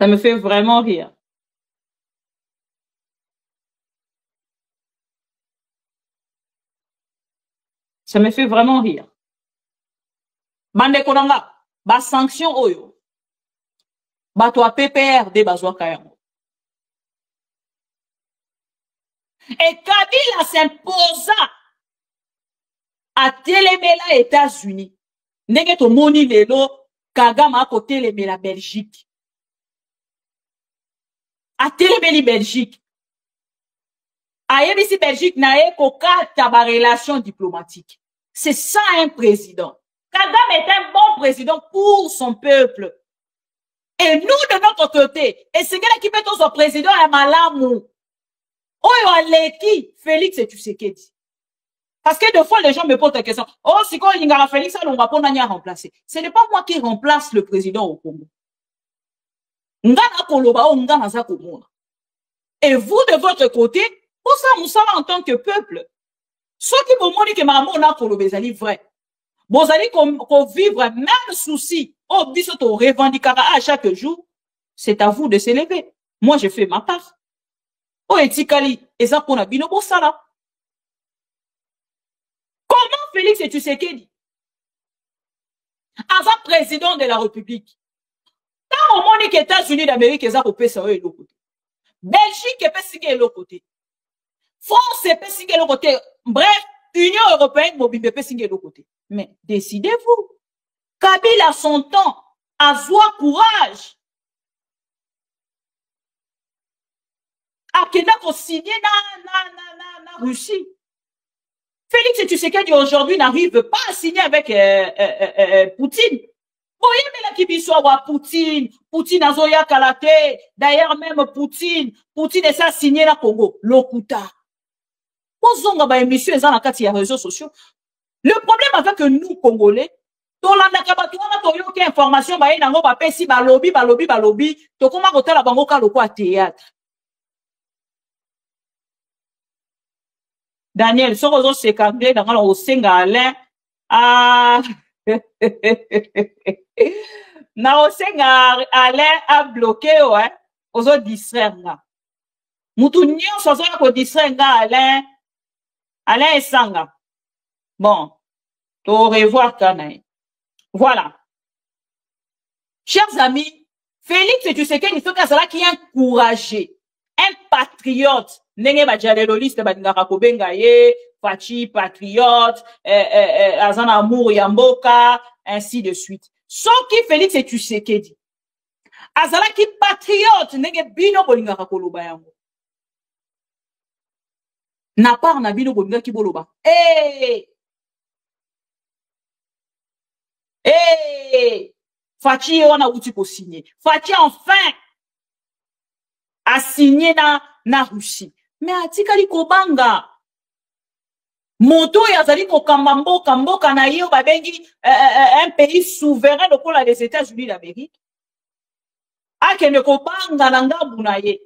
Ça me fait vraiment rire. Ça me fait vraiment rire. Bande konanga, ba sanction oyo. Ba to PPR de bazwaka yango. Et Kabila s'imposa à telemela États-Unis. Ndenge to moni lelo Kagame a côté telemela Belgique. A telemeli Belgique. Ayebisi Belgique na ekokata ba relation diplomatique. C'est ça un président. Kagame est un bon président pour son peuple. Et nous, de notre côté, et c'est quelqu'un qui peut être son président à Malamu. Oyo aleki, Félix et Tshisekedi. Parce que des fois, les gens me posent la question. Oh, si quoi, il y a Félix, on va pas remplacer. Ce n'est pas moi qui remplace le président au Congo. Et vous, de votre côté, pour ça, nous sommes en tant que peuple. Ceux qui me montrent que maman a pour le vrai. Vous allez qu'on vivre même souci. Oh, biso to revendiquera à chaque jour. C'est à vous de s'élever. Moi, je fais ma part. Oh, etikali, eza pona bino bosala. Comment Félix Tshisekedi, avant président de la République, tant au monde que les États-Unis d'Amérique, ils ont coupé ça de l'autre côté. Belgique est passé de l'autre côté. France est passé de l'autre côté. Bref, Union européenne, mobile est passé de l'autre côté. Mais décidez-vous. Kabila a son temps, a soi courage. A Kenya pour signer na Russie. Félix Tshisekedi aujourd'hui n'arrive pas à signer avec Poutine. Voyez, mais là qui bisoua Poutine, Poutine a zoya kalate, d'ailleurs même Poutine est ça signé la Congo, l'Okuta. Posons ba émission dans la carte des réseaux sociaux. Le problème avec nous Congolais, tolanda kabatuana toyoke information ba ina ngo ba pesi ba lobby, to koma kotala bango ka lokwa théâtre. Daniel, so rezo se kangé dans le senga Alain na osenga Alain a bloqué ouais ozo distraire nga mutu nyonso so ko distraire nga Alain esanga bon to revoir kanaï voilà chers amis Félix Tshisekedi il faut que ça qui est encouragé un patriote ndenge ba dialéloliste ba ndingaka kobenga ye Fachi patriote azana amour ya mboka ainsi de suite soki Félix Tshisekedi azala ki patriote ndenge bino bolingaka koloba yango na part na bino bolinga ki boloba Fachi wana uti ko signer Fachi enfin a signé na Russie mais atikali kobanga moto yazali ko kamba mboka na yo babengi un pays souverain lokola les États-Unis d'Amérique akende kobanga na ngambu na ye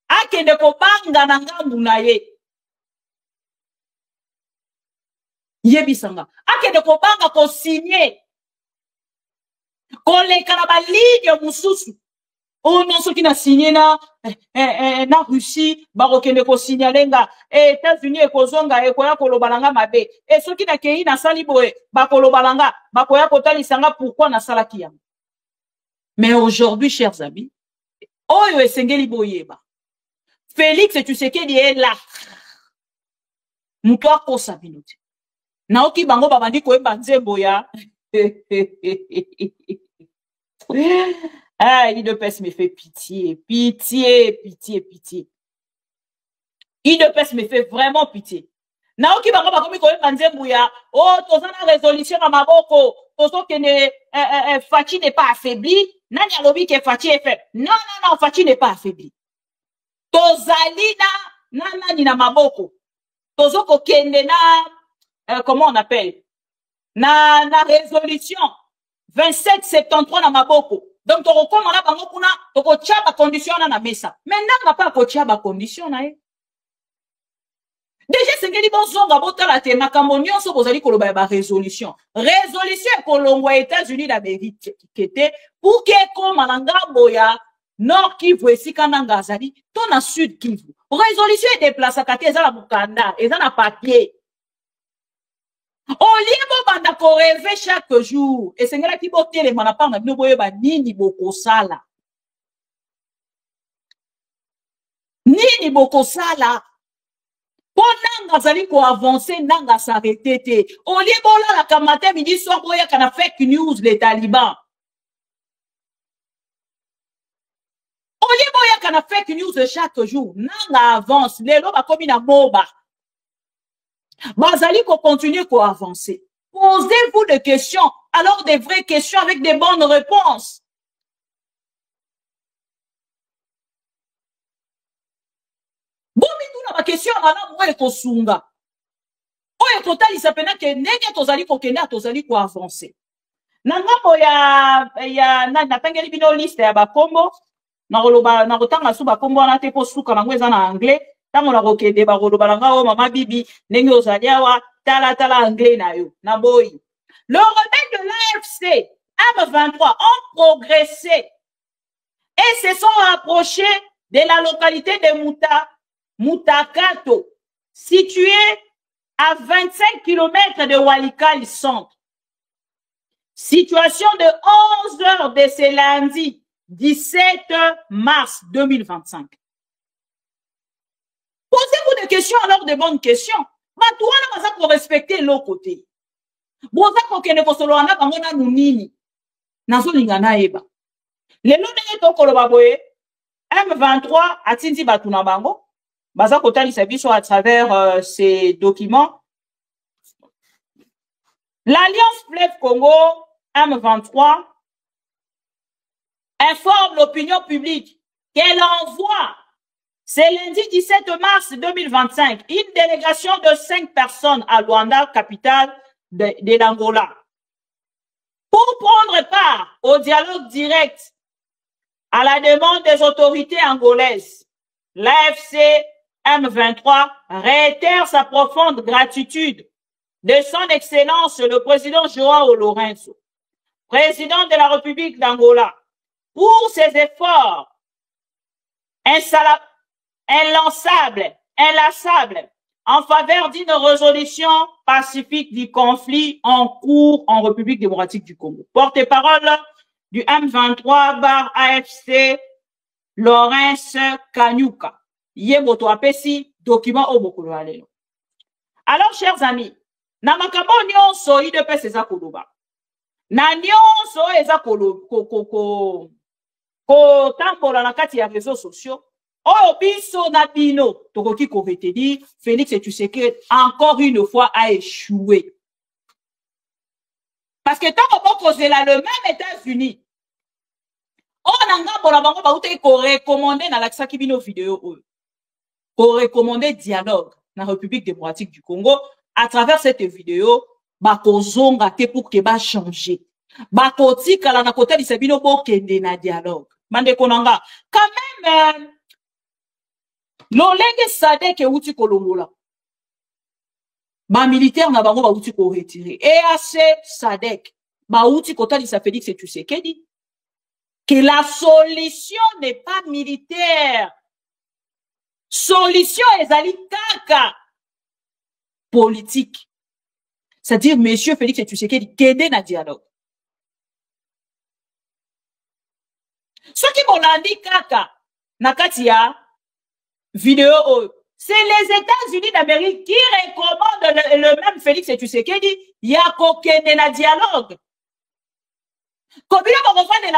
akende kobanga na ngambu na ye yebisanga akende kobanga ko signer koleka na baligne mususu oh non soki na signé na Russie bakokende ko signalenga États-Unis ekozonga ekoya kolobalanga mabe soki na kei na sali boye bakolobalanga bakoya kotalisanga pourquoi na salaki yango. Mais aujourd'hui chers amis oyo esengeli boyeba Félix Tshisekedi est là muto akosa binote naoki bango babandi koyeba nzembo ya IDPS me fait pitié. IDPS me fait vraiment pitié. Naoki bango bakomi koyeba nzembo ya tozana résolution na maboko tozo kene Fachi n'est pas affaibli nani alobi ke Fachi est faible. Non, Fachi n'est pas affaibli. Tozali na nani na maboko tozo ko kende na comment on appelle na résolution 2773 na maboko. Donc, tu recommandes bango kuna, tu kotia ba condition na mesa. Maintenant, n'a pas kotia ba condition na e. Déjà, c'est que li bonzonga botala te makambo nyonso bozali koloba ba résolution. Résolution kolongwa États-Unis d'Amérique kete pour que koma na ngambo ya Nord Kivu esika nanga azali, to na Sud Kivu. Résolution est déplacée kati ezala mukanda, ezala papier. Oliebo banda ko rêver chaque jour et sengela ki botele mana pa na bino boyeba nini bokosala po nanga zali ko avancer nanga s'arrêter te oliebo la kamate midi soir boya kana fake news les talibans oliebo ya kana fake news chaque jour nanga avance lelo ba komi na moba Bazali qu'on continue qu'on avancer. Posez-vous des questions, alors des vraies questions avec des bonnes réponses. Bon, mais tout la question, madame, où est ton sunga? Où est ton tali sapena que nege tozali ko kenda tozali ko avancer. Nangambo ya na tangeli bino liste ya bakombo na roloba na rotanga su bakombo na te po suka na ngweza na anglais. Tango na kokende ba kolobalanga o mama bibi ndenge ozali awa tala anglais na yo na boyi Le rebelle de l'AFC, M23, ont progressé et se sont rapprochés de la localité de Mutakato, située à 25 km de Walikale centre. Situation de 11 heures de ce lundi 17 mars 2025. Posez-vous des questions alors, de bonnes questions. Batouana maza pour respecter l'autre côté. Boza kokene kosoloana bangona nunini. Nazo lingana eba. Lelo nenge tokoloba boye M23 atindi batuna bango. Baza kotalisa biso à travers ces documents. L'Alliance Fleuve Congo M23 informe l'opinion publique qu'elle envoie ce lundi 17 mars 2025 une délégation de 5 personnes à Luanda, capitale de l'Angola, pour prendre part au dialogue direct à la demande des autorités angolaises. L'AFC M23 réitère sa profonde gratitude de son Excellence le président João Lourenço, président de la République d'Angola, pour ses efforts inlassables en faveur d'une résolution pacifique du conflit en cours en République démocratique du Congo. Porte-parole du M23 bar AFC, Lawrence Kanyuka. Yemoto apesi document au bokolo alelo. Alors, chers amis, na makambo nyonso IDPS eza koloba. Na nyonso eza tambola na kati ya réseaux sociaux. Oh, biso na bino, tokoki ko retenir, Félix Tshisekedi encore une fois a échoué. Parce que tant qu'on cause là le même États-Unis, on a nga bola bango ba uté ko recommander na laksa kibino vidéo ko recommander dialogue na République démocratique du Congo à travers cette vidéo ba kozonga te pour que ba changer. Ba kotika la na côté di sebino bo kende na dialogue. Mande konanga quand même l'olenge Sadek e uti kolongola. Ba militaire na bango ba uti ko retirer. EAC Sadek ba uti kotali sa Félix Tshisekedi que la solution n'est pas militaire. Solution ezali kaka politique. C'est-à-dire monsieur Félix Tshisekedi kende na dialogue. Ce qui bolandi kaka na kati ya vidéo, c'est les États-Unis d'Amérique qui recommandent le même Félix Tshisekedi, il y a kokende na dialogue. Combien de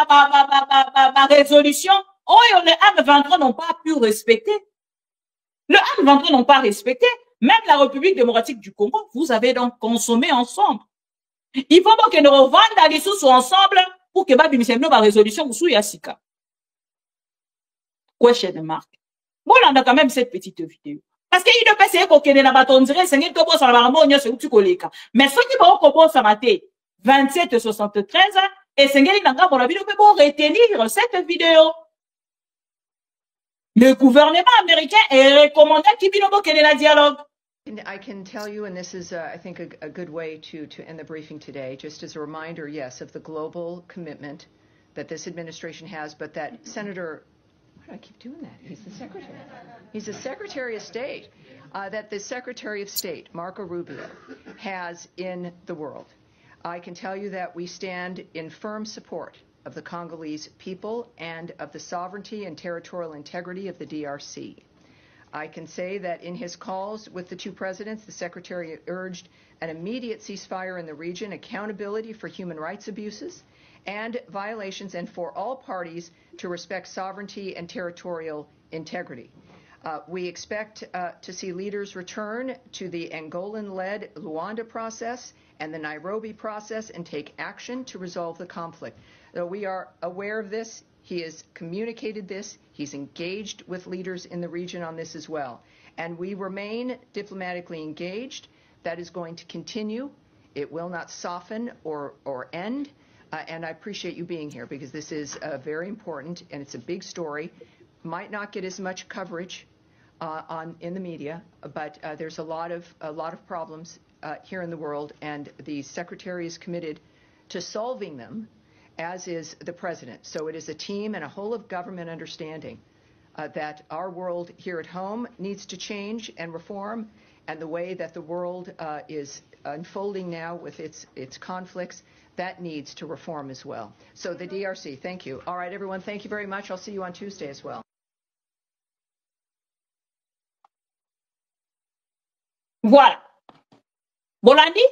la résolution, oh, les M23 n'ont pas pu respecter. Le M23 n'ont pas respecté. Même la République démocratique du Congo, vous avez donc consommé ensemble. Il faut que nous revendons les sous ensemble pour que la résolution soit yassika. Question mark. Bon, on a quand même cette petite vidéo. Parce qu'il ne peut pas essayer qu'on ait la bâton direct, c'est qu'il faut que mais ceux qui vont commencer à mater 2773 et c'est qu'il n'a pas retenir cette vidéo. Le gouvernement américain est recommandé qu'il y ait un dialogue. I can tell you, and this is, I think, a good way to end the briefing today, just as a reminder, yes, of the global commitment that this administration has, but that Senator, why do I keep doing that? He's the Secretary. He's the Secretary of State. That the Secretary of State, Marco Rubio, has in the world. I can tell you that we stand in firm support of the Congolese people and of the sovereignty and territorial integrity of the DRC. I can say that in his calls with the two presidents, the Secretary urged an immediate ceasefire in the region, accountability for human rights abuses and violations, and for all parties to respect sovereignty and territorial integrity. We expect to see leaders return to the Angolan-led Luanda process and the Nairobi process and take action to resolve the conflict. We are aware of this. He has communicated this. He's engaged with leaders in the region on this as well. And we remain diplomatically engaged. That is going to continue. It will not soften or end. And I appreciate you being here because this is very important and it's a big story. Might not get as much coverage in the media, but there's a lot of problems here in the world, and the Secretary is committed to solving them, as is the President. So it is a team and a whole of government understanding that our world here at home needs to change and reform, and the way that the world is unfolding now with its conflicts, that needs to reform as well. So the DRC, thank you. All right, everyone, thank you very much. I'll see you on Tuesday as well. Voilà. Bolandi?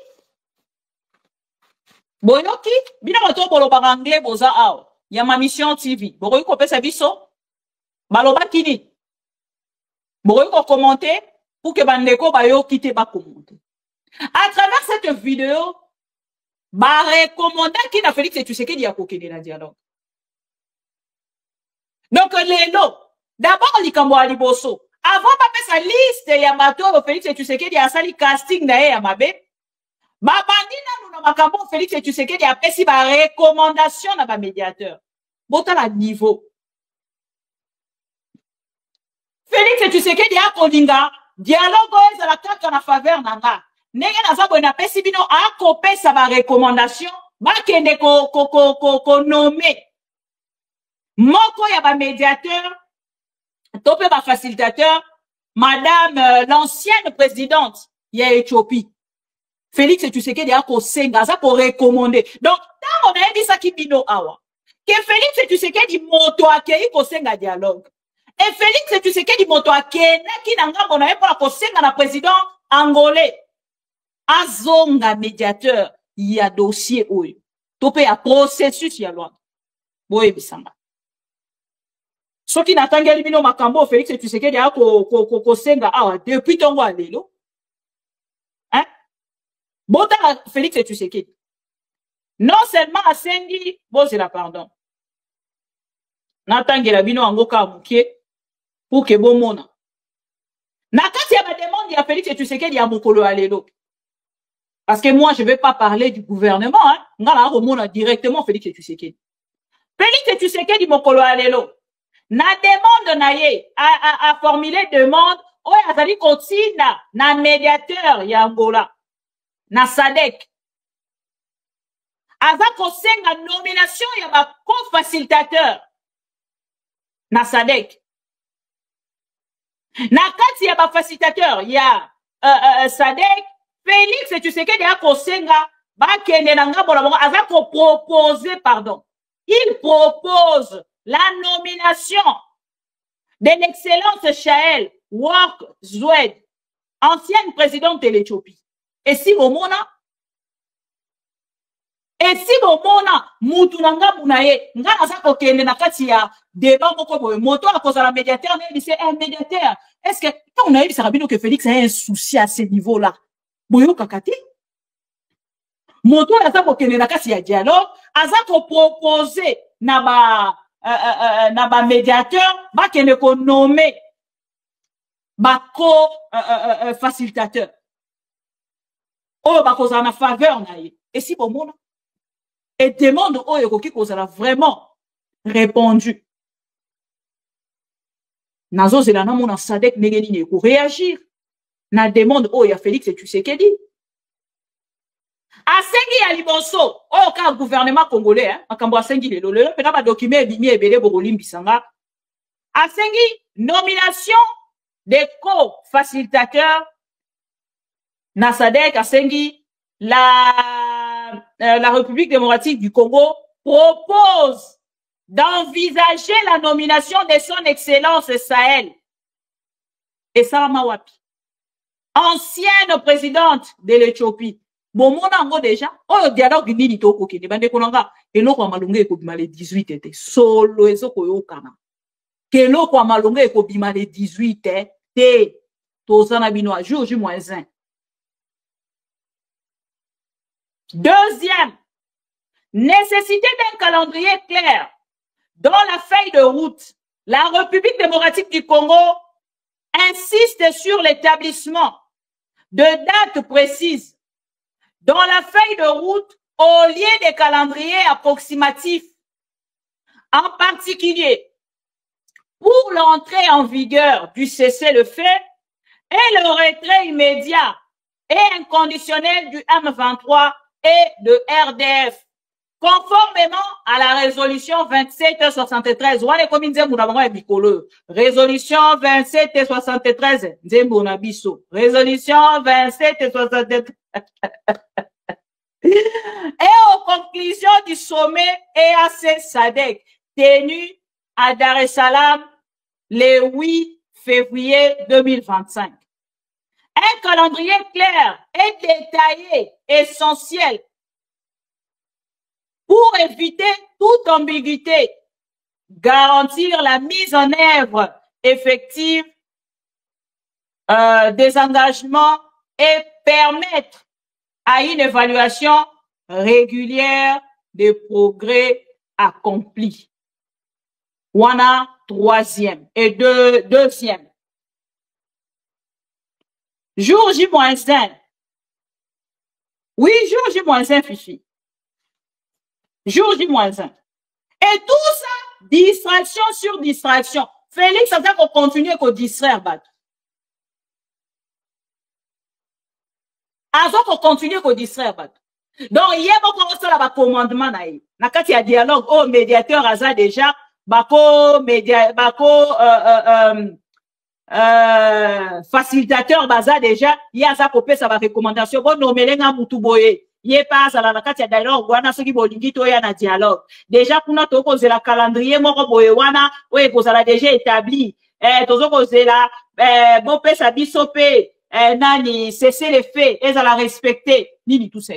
Boyoki? Bina bato boloba anglais boza awa. Ya ma mission TV. Bokoyi ko pesa biso? Baloba kini? Bokoyi ko commenter pour que bandeko bayoki te ba commenter. À travers cette vidéo, ba recommanda qui na Félix Tshisekedi ya kokende na dialogue. Donc lelo, d'abord likambo ali boso. Avant de faire sa liste, il y a Mato, Félix Tshisekedi a sali casting na ya mabe. Babandi na nous makambo Félix Tshisekedi a pesi ba recommandation na ba médiateur. Bota la niveau. Félix Tshisekedi a kolinga dialogue za la kaka na faveur nanga. Ndenge na zabo na pesi bino a kopesa ba recommandation, ba kende ko nommer. Moko ya ba médiateur topé ma facilitateur, madame l'ancienne présidente ya Éthiopie. Félix Tshisekedi a ko senga za ko recommander. Donc tant on a dit ça qui bino awa. Que Félix Tshisekedi moto akei ko senga dialogue. Et Félix Tshisekedi moto akena ki na ngambo na pour ko senga na président angolais. Azonga médiateur ya dossier oyo. Topé ya processus ya loi. Boye bisamba. Ce qui n'attend pas bino makambo Félix Tshisekedi a ko senga awa depuis tongo alelo. Hein? Bota Félix Tshisekedi. Non seulement a sengi bozela pardon. Natangela bino angoka mukie pour que bomona. Na kati ya ba demande ya Félix Tshisekedi ya mokolo alelo. Parce que moi je vais pas parler du gouvernement hein. Ngala remona directement Félix Tshisekedi. Félix Tshisekedi mokolo alelo. Na demande na ye a formuler demande o azali kotina na médiateur ya Angola na SADC aza kosenga nomination ya ba co-facilitateur na SADC na kati ya ba facilitateur ya SADC Félix Tshisekedi a kosenga ba kende na ngambo na bango aza ko proposer pardon il propose la nomination de l'excellence Shael Work Zwed, ancienne présidente de l'Éthiopie. Et si vous mona, Moutunanga Mounaye, nga nasa kokende na kati ya débat moko boye, moto a cause la médiateur, mais c'est un médiateur. Est-ce que, on a eu ça que Félix a un souci à ce niveau-là? Boyo kakati? Moto a sa kokende na kati ya dialogue, a sa ko proposer na ba médiateur, ba kende ko nommer ba co-facilitateur. Oh, ba cause na faveur na ye. Et si bon monde et demande oh yoko ki cause la vraiment répondu. Nazo zela na mona SADC negeni ne ko réagir. Na demande oh ya Félix Tshisekedi. Asengi ya liboso oh ka gouvernement congolais hein makambo asengi lelo pena ba document bimi ebele bokolimbisanga asengi nomination des co-facilitateurs na SADC asengi la République démocratique du Congo propose d'envisager la nomination de son excellence Sahel et Salama Wapi ancienne présidente de l'Éthiopie. Bon, mon ango déjà, oh, dialogue nini to kokende, bande konanga, eloko amalunge ekobima le 18 ete, solo ezoko yokana. Keloko amalunge ekobima le 18 te, tozana bino a jour J-1. Deuxième, nécessité d'un calendrier clair dans la feuille de route. La République démocratique du Congo insiste sur l'établissement de dates précises dans la feuille de route au lieu des calendriers approximatifs, en particulier pour l'entrée en vigueur du cessez-le-feu et le retrait immédiat et inconditionnel du M23 et de RDF, conformément à la résolution 2773. Résolution 2773. Résolution 2773. Et aux conclusions du sommet EAC-SADC tenu à Dar es Salaam le 8 février 2025. Un calendrier clair et détaillé, essentiel, pour éviter toute ambiguïté, garantir la mise en œuvre effective des engagements et permettre à une évaluation régulière des progrès accomplis. Wana, troisième et deuxième. Jour J-1. Oui, jour J-1, Fifi. Jour J-1. Et tout ça, distraction sur distraction. Félix, ça veut dire qu'on continue qu'on distraire, bat. Azo qu'on continue qu'on distraire, bat. Donc, il y a beaucoup de commandement, na kati ya dialogue, oh, médiateur, aza déjà, facilitateur baza déjà ya za kopesa ba recommandation bon nomelenga mutu boye ye passe à la kati ya dialogue wana soki bolingi to ya na dialogue déjà kuna to kozela calendrier moko boye wana oye kozala déjà établi tozo kozela bon pesa biso pe nani cesser les faits ezala respecter nini tout ça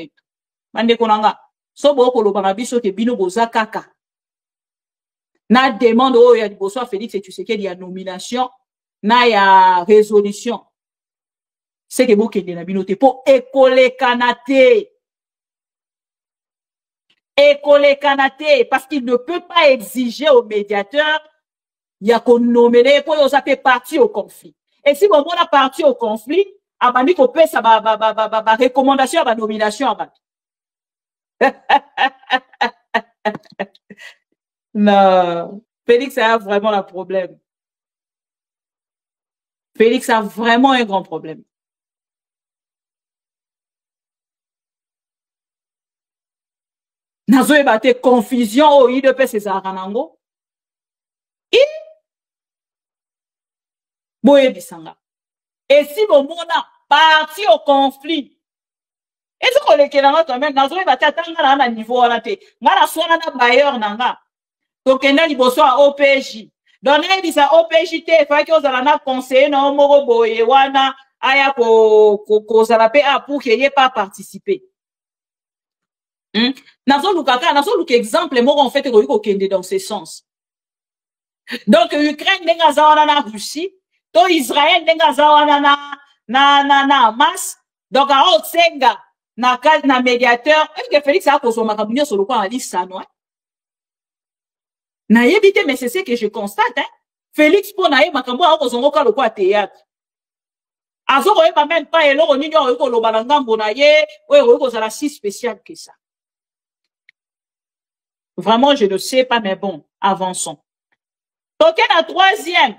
bande konanga so boko lobanga biso ke bino boza kaka na demande oyo ya liboso Félix Tshisekedi ya nomination na ya résolution c'est que bokende na bino te po ekolekana te parce qu'il ne peut pas exiger au médiateur ya ko nommer po yo zape parti au conflit et si bon a parti au conflit abandi ko pesa ba recommandation ba nomination abandi non, Félix a vraiment un problème. Félix a vraiment un grand problème. Nazo ebate confusion au IDP César Ranango. Boye bisanga. Et si bon mona parti au conflit. Et ce qu'on est là quand même nazo ebate atanga na niveau wana te. Ngana sona na bailleur nanga. Donc, il y a des OPJ. Donc, il y a des OPJ, il faut que vous ayez conseillé dans le moro wana aya ko pour qu'il n'y ait pas participé. Nazo look exemple, moi, en fait, que dans ce sens. Donc, Ukraine, n'est pas na Russie. Donc, Israël, n'est pas na Hamas. Donc, à Otsenga, na médiateur. Est-ce que Félix a posé ma cabine sur le coin à l'Issa, non? Na yebite, mais c'est ce que je constate, hein. Félix pour naïe makambo a kozongo ka lokwa théâtre. Azo ko yeba même pas eloko nini o ko loba ngambo na ye, o ko zala si spécial que ça. Vraiment, je ne sais pas, mais bon, avançons. Donc, la troisième,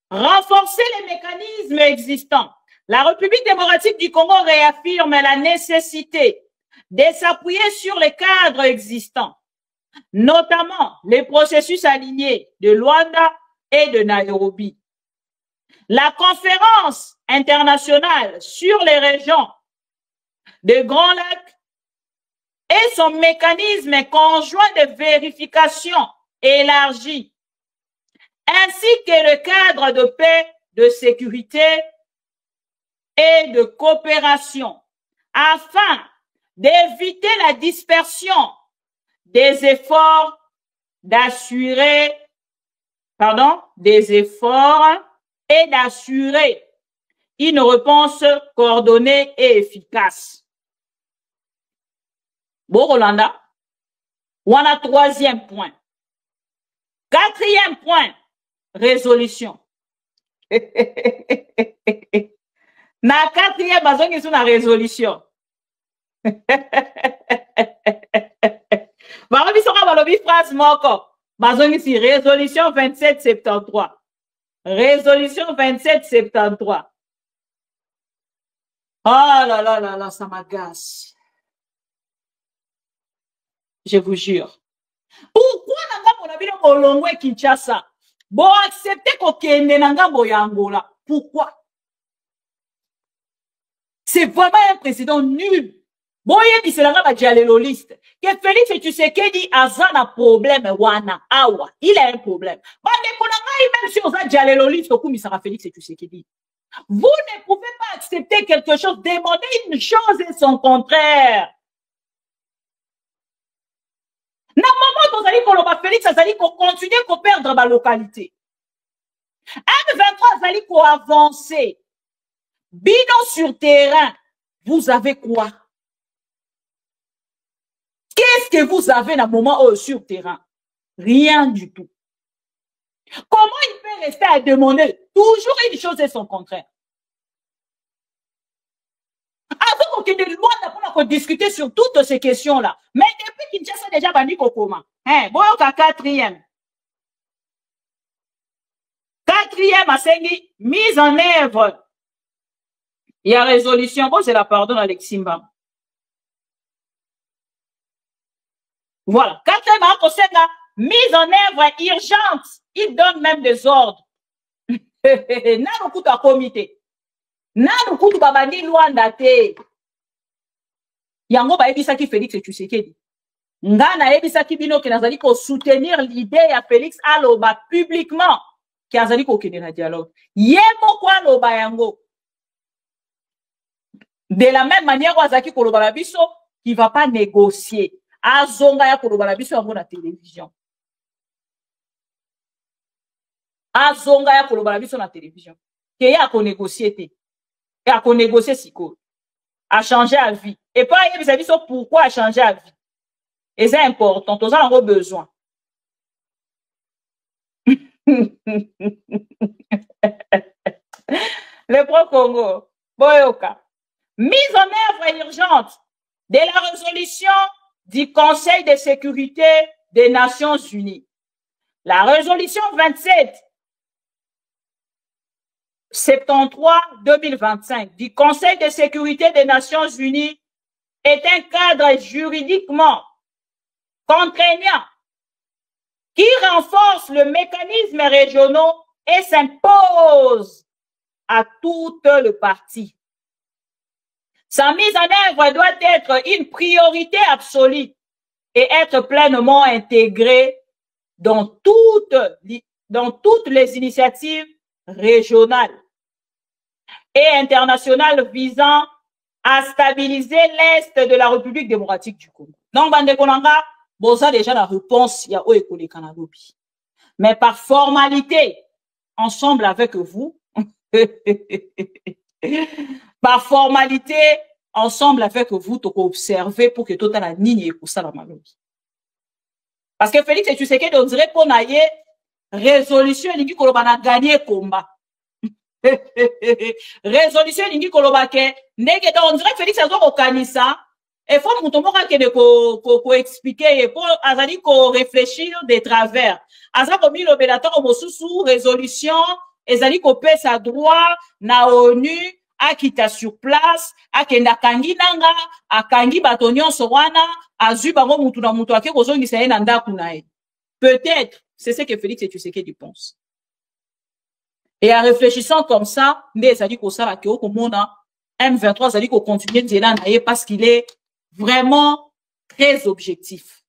renforcer les mécanismes existants. La République démocratique du Congo réaffirme la nécessité de s'appuyer sur les cadres existants, notamment les processus alignés de Luanda et de Nairobi. La conférence internationale sur les régions de Grands Lacs et son mécanisme conjoint de vérification élargi, ainsi que le cadre de paix, de sécurité et de coopération, afin d'éviter la dispersion des efforts et d'assurer une réponse coordonnée et efficace. Bon, Rolanda, on a troisième point. Quatrième point, résolution. Na quatrième, bazongi sou na résolution. Balobi soka balobi phrase moko. Bazongi si résolution 2773. Résolution 2773. Ah là là là là, ça m'agace. Je vous jure. Pourquoi nanga mona bino molongwe Kinshasa? Bon, accepter kokende nanga boya Angola. Pourquoi? C'est vraiment un président nul. Bon, il y a dialéloliste. Que Félix Tshisekedi a un problème, wana, awa. Il a un problème. Même si on a dialéloliste, comme il sera Félix Tshisekedi. Vous ne pouvez pas accepter quelque chose, demander une chose et son contraire. Na moment où vous allez qu'on Félix, vous allez continuer à perdre ma localité. M23, vous allez qu'on avancer. Bidon sur terrain, vous avez quoi? Qu'est-ce que vous avez dans le moment sur terrain? Rien du tout. Comment il peut rester à demander toujours une chose et son contraire? Avant qu'on ait des lois pour discuter sur toutes ces questions-là. Mais depuis Kinshasa déjà banni comment? Hein, bon, quatrième. Quatrième à Sengi, mise en œuvre. Il y a résolution. Bon, c'est la pardon Aleximba. Voilà. Quatrième à Kosenga, mise en œuvre urgente. Il donne même des ordres. N'a beaucoup de comité. N'a beaucoup de babani Luanda te. Yango ba ebisaki Félix Tshisekedi. Ngana ebisaki bino ke nazali ko soutenir l'idée ya Félix aloba publiquement ki azali ko kende na dialogue. Yemo kwa aloba yango. De la même manière wazaki ko loba biso qui va pas négocier. Azonga ya ko loba biso yango na télévision. Azonga ya ko loba biso na télévision. Ke ya ko négocier te. Et à négocier siko. À changer à vie. Et pas y a dit pourquoi changer à vie. Et c'est important. Tous en ont besoin. Le Pro-Congo. Boyoka. Mise en œuvre urgente de la résolution du Conseil de sécurité des Nations Unies. La résolution 27-73-2025 du Conseil de sécurité des Nations Unies est un cadre juridiquement contraignant qui renforce le mécanisme régional et s'impose à toutes les parties. Sa mise en œuvre doit être une priorité absolue et être pleinement intégrée dans toutes les initiatives régionales et internationales visant à stabiliser l'Est de la République démocratique du Congo. Donc, Bande Konanga, bon, ça déjà la réponse, il y a Oekole Kanalobi. Mais par formalité, ensemble avec vous, par formalité, ensemble avec vous, tu peux observer pour que tout la ligne et pour ça la malobi. Parce que Félix Tshisekedi, on dirait qu'on a eu résolution, il dit qu'on a gagné combat. Résolution, il dit qu'on a gagné. On dirait Félix a gagné ça. Et faut que nous ko expliquer, pour azali ko réfléchir des travers. Azali ko mi l'opérateur au sous résolution, ezali ko pesa droit na ONU akita sur place, akenda kangi nanga, akangi batonyon sowana, azu bango mutu na mutu ake kozongisa ye na ndaku na ye. Peut-être, c'est ce que Félix Tshisekedi pense. Et en réfléchissant comme ça, nde ezali ko sala ke okomona M23 ezali ko continuer nzela na ye parce qu'il est vraiment très objectif.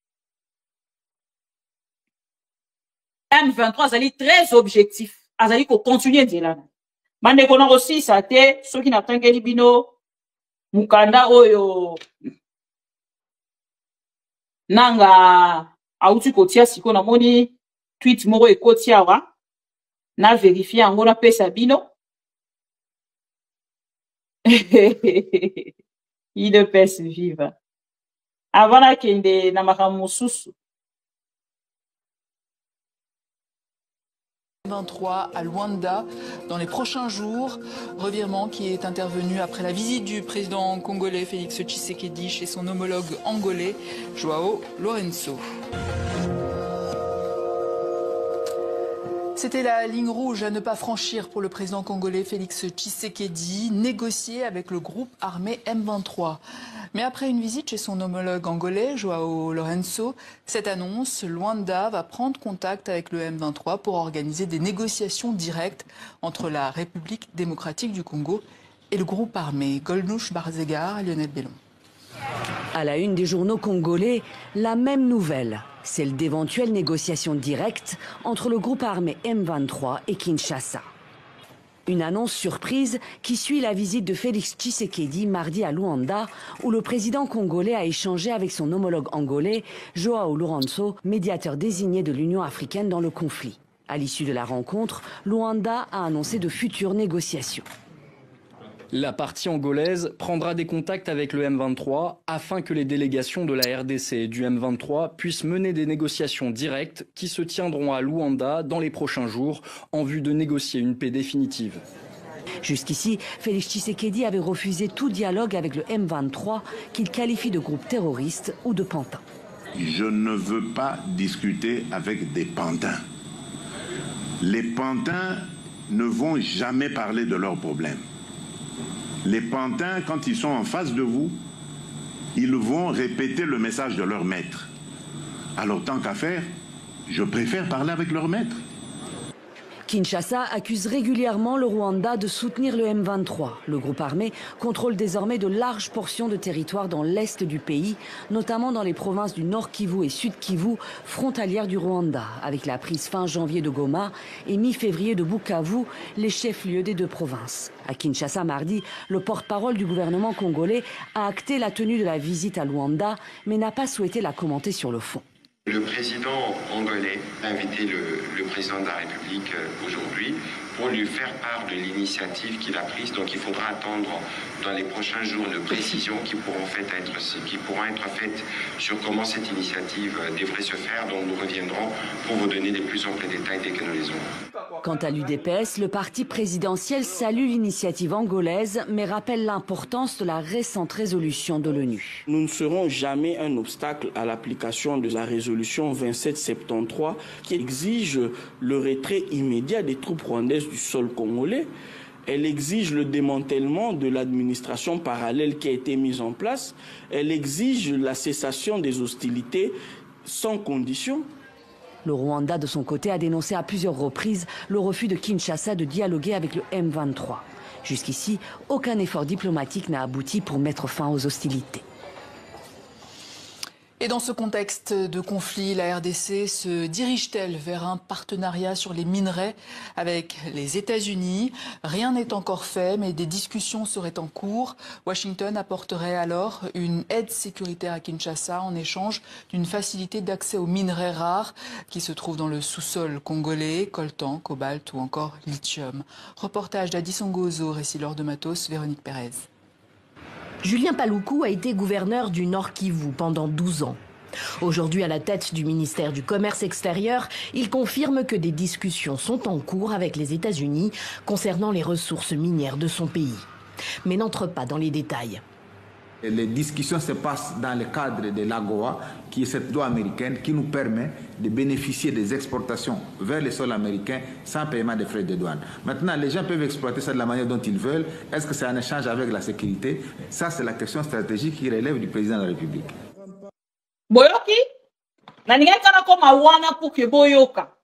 M23 ezali très objectif. Azali ko continuer nzela na. Mande kono aussi ça te ceux qui n'attendent bino mukanda oyo nanga auti kotia siko na moni tweet moko ekotia wa na vérifier yango na pesa bino. Il ne pèse vive. Avant la kende na makamususu. 23 à Luanda dans les prochains jours, revirement qui est intervenu après la visite du président congolais Félix Tshisekedi chez son homologue angolais Joao Lourenço. C'était la ligne rouge à ne pas franchir pour le président congolais Félix Tshisekedi, négocier avec le groupe armé M23. Mais après une visite chez son homologue angolais, Joao Lourenço, cette annonce, Luanda va prendre contact avec le M23 pour organiser des négociations directes entre la République démocratique du Congo et le groupe armé. Golnouch Barzegar et Lionel Bellon. À la une des journaux congolais, la même nouvelle, celle d'éventuelles négociations directes entre le groupe armé M23 et Kinshasa. Une annonce surprise qui suit la visite de Félix Tshisekedi mardi à Luanda, où le président congolais a échangé avec son homologue angolais, Joao Lourenço, médiateur désigné de l'Union africaine dans le conflit. À l'issue de la rencontre, Luanda a annoncé de futures négociations. La partie angolaise prendra des contacts avec le M23 afin que les délégations de la RDC et du M23 puissent mener des négociations directes qui se tiendront à Luanda dans les prochains jours en vue de négocier une paix définitive. Jusqu'ici, Félix Tshisekedi avait refusé tout dialogue avec le M23 qu'il qualifie de groupe terroriste ou de pantin. Je ne veux pas discuter avec des pantins. Les pantins ne vont jamais parler de leurs problèmes. Les pantins, quand ils sont en face de vous, ils vont répéter le message de leur maître. Alors, tant qu'à faire, je préfère parler avec leur maître. Kinshasa accuse régulièrement le Rwanda de soutenir le M23. Le groupe armé contrôle désormais de larges portions de territoire dans l'est du pays, notamment dans les provinces du Nord Kivu et Sud Kivu, frontalières du Rwanda, avec la prise fin janvier de Goma et mi-février de Bukavu, les chefs-lieux des deux provinces. À Kinshasa mardi, le porte-parole du gouvernement congolais a acté la tenue de la visite à Luanda, mais n'a pas souhaité la commenter sur le fond. Le président angolais a invité le président de la République aujourd'hui pour lui faire part de l'initiative qu'il a prise. Donc il faudra attendre dans les prochains jours de précisions qui pourront être faites sur comment cette initiative devrait se faire. Donc nous reviendrons pour vous donner les plus amples détails dès que nous les aurons. Quant à l'UDPS, le parti présidentiel salue l'initiative angolaise, mais rappelle l'importance de la récente résolution de l'ONU. Nous ne serons jamais un obstacle à l'application de la résolution 2773 qui exige le retrait immédiat des troupes rwandaises du sol congolais. Elle exige le démantèlement de l'administration parallèle qui a été mise en place. Elle exige la cessation des hostilités sans condition. Le Rwanda, de son côté, a dénoncé à plusieurs reprises le refus de Kinshasa de dialoguer avec le M23. Jusqu'ici, aucun effort diplomatique n'a abouti pour mettre fin aux hostilités. Et dans ce contexte de conflit, la RDC se dirige-t-elle vers un partenariat sur les minerais avec les États-Unis? Rien n'est encore fait, mais des discussions seraient en cours. Washington apporterait alors une aide sécuritaire à Kinshasa en échange d'une facilité d'accès aux minerais rares qui se trouvent dans le sous-sol congolais, coltan, cobalt ou encore lithium. Reportage d'Addisson Gozo, récit Laure de Matos, Véronique Pérez. Julien Paluku a été gouverneur du Nord Kivu pendant 12 ans. Aujourd'hui à la tête du ministère du Commerce extérieur, il confirme que des discussions sont en cours avec les États-Unis concernant les ressources minières de son pays. Mais n'entre pas dans les détails. Les discussions se passent dans le cadre de l'AGOA, qui est cette loi américaine qui nous permet de bénéficier des exportations vers les sols américains sans paiement de frais de douane. Maintenant, les gens peuvent exploiter ça de la manière dont ils veulent. Est-ce que c'est un échange avec la sécurité? Ça, c'est la question stratégique qui relève du président de la République. Boyoki, naninga kana koma wana pour que boyoka.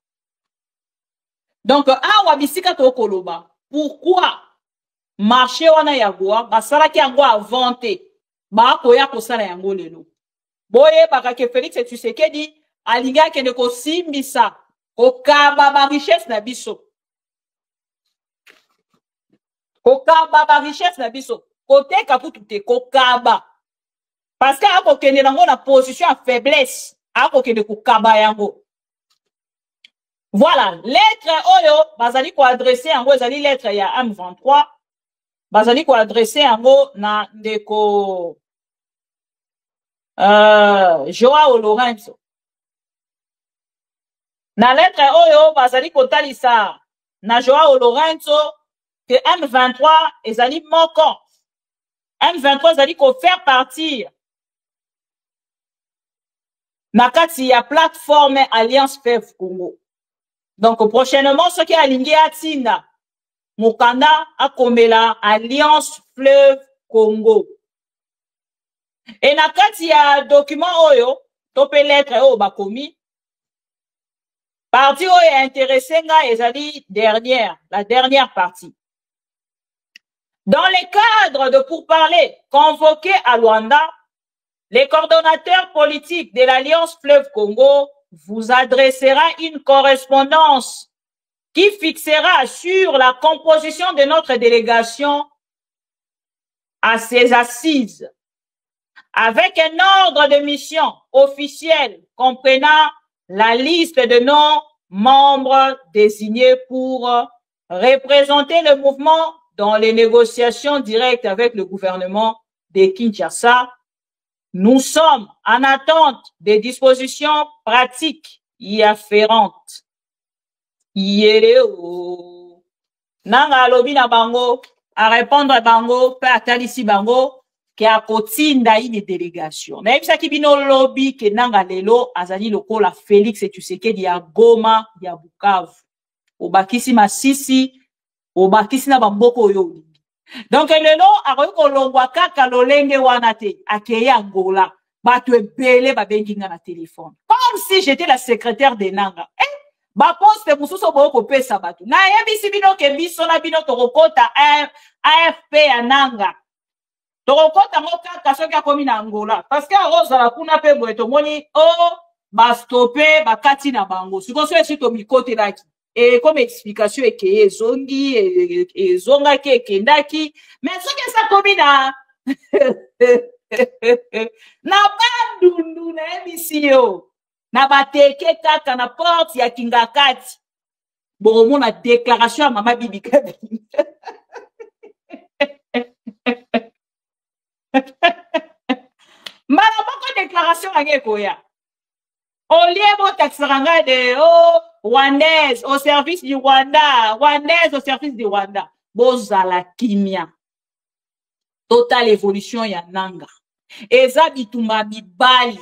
Donc, awa bisika to koloba. Pourquoi marché wana yagoa basala ki yango avanté? Ba koya kosala yango lelo. Boye baka ke Félix Tshisekedi alinga kende ko simbisa kokaba ba richesse na biso. Kokaba ba richesse na biso. Kote kaputu te kokaba. Parce que ako kende nango na position à faiblesse. Ako kende kokaba yango. Voilà, lettre oyo bazali ko adresser yango ezali lettre ya M23. Bazali ko adresser yango na ndeko Joao Lourenço. Na lettre oyo bazali ko talisa na Joao Lourenço que M23 ezali moko. M23 ezali ko faire partir na kati ya plateforme Alliance Fleuve Congo. Donc, prochainement, ce qui a aligné à Tina, Mokanda a komela Alliance Fleuve Congo. Et na kati ya document oyo, topé lettre oyo bakomi, partie oyo intéressé nga ezali la dernière partie. Dans les cadres de pourparlers convoqués à Luanda, les coordonnateurs politiques de l'Alliance Fleuve Congo vous adressera une correspondance qui fixera sur la composition de notre délégation à ses assises, avec un ordre de mission officiel comprenant la liste de nos membres désignés pour représenter le mouvement dans les négociations directes avec le gouvernement de Kinshasa. Nous sommes en attente des dispositions pratiques y afférentes. Yéreo. Nanga lobi na bango, à répondre bango, pe atalisi bango, ke akotinda une délégation. Na yebisa ki bino lobi ke nanga lelo azali lokola Félix Tshisekedi ya Goma, ya Bukavu. Obakisi Masisi, obakisi na bamboko oyo. Donc lelo akoki kolongwa kaka lolenge wana te, akeye Angola, bato ebele babengi nga na téléphone. Comme si j'étais la secrétaire de Nanga. Ba poste mususu boko pesa bato. Na yebisi bino ke biso na bino tokokota AFP ya Nanga. Tokokota ngo kaka soki akomi na Angola. Parce que arozala kuna pe boye tomoni ba stopper ba kati na bango. Sikoso esi to mikote laki. Et comme explication ekeye zongi zonga ke ekendaki. Mais soki esa komi na na bandundu na yebisi yo. Na bateke kaka na porte ya Kingakati. Bon, na déclaration à Mama Bibi Kabi. Malaboko déclaration à Ngekoya. Au lieu de taxeranga de Rwandaise au service du Rwanda, Rwandaise au service du Rwanda. Bozala kimia. Total évolution ya Nanga. Eza bitumba bibali.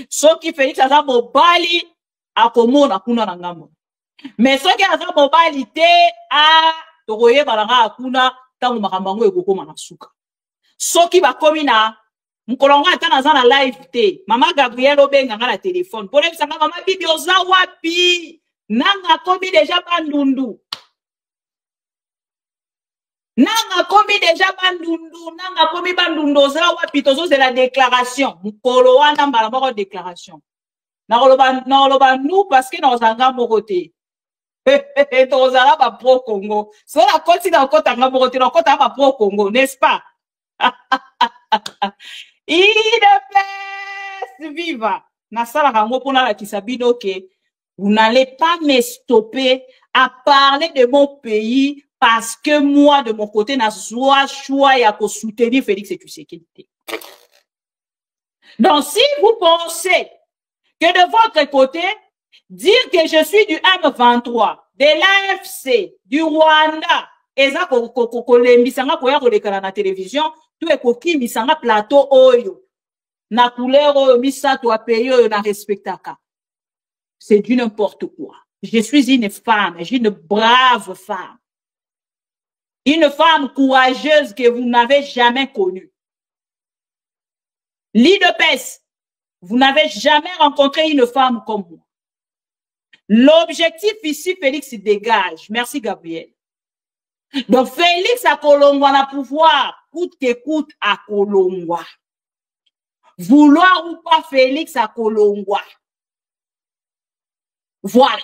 Soki Félix aza mobali akomona kuna na ngambo. Mais soki aza mobali te tokoye balanga akuna tango makambango ekokoma na suka. Soki bakomi na mkolonga ata naza na live te. Mama Gabriel obenga nga na téléphone. Pole bisanga mama bibi oza wapi? Nanga komi deja bandundu. Nanga komi deja bandundu, nanga komi bandundu oza wapi tozo de la déclaration. Mukolo wana mbala moko déclaration. Nakoloba nous parce que nous anga moko te. Tozala ba pro Congo. So la koti na kota nga moko te, na kota ba pro Congo, n'est-ce pas? IDPS viva. Na sala rango pona la kisabino ke vous n'allez pas me stopper à parler de mon pays. Parce que moi, de mon côté, n'a pas choix à soutenir Félix Tshisekedi. Donc, si vous pensez que de votre côté, dire que je suis du M23, de l'AFC, du Rwanda, et ça, la télévision, tout est coquille, misanga plateau oyo, na couleur oyo, misa to pays oyo, na respectaka. C'est du n'importe quoi. Je suis une femme, je suis une brave femme. Une femme courageuse que vous n'avez jamais connue. L'IDPS, vous n'avez jamais rencontré une femme comme moi. L'objectif ici, Félix dégage. Merci, Gabriel. Donc, Félix à Kolongwa na pouvoir, coûte que coûte à Kolongwa. Vouloir ou pas Félix à Kolongwa. Voilà.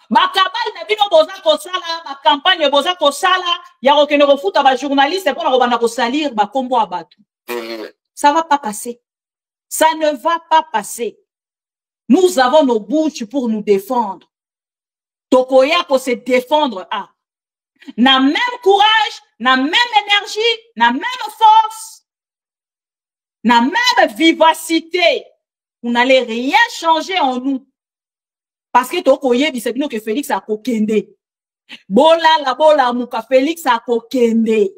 Ma campagne na bino boza ko sala, ma campagne boza ko sala, ya kokene refuta ba journaliste pour na robana ko salir ba kombo abatu. Ça va pas passer. Ça ne va pas passer. Nous avons nos bouches pour nous défendre. Tokoya pour se défendre na même courage, na même énergie, na même force, na même vivacité. Vous n'allez rien changer en nous. Parce que tokoye bisebino que Félix a kokende. Bola muka Félix a kokende.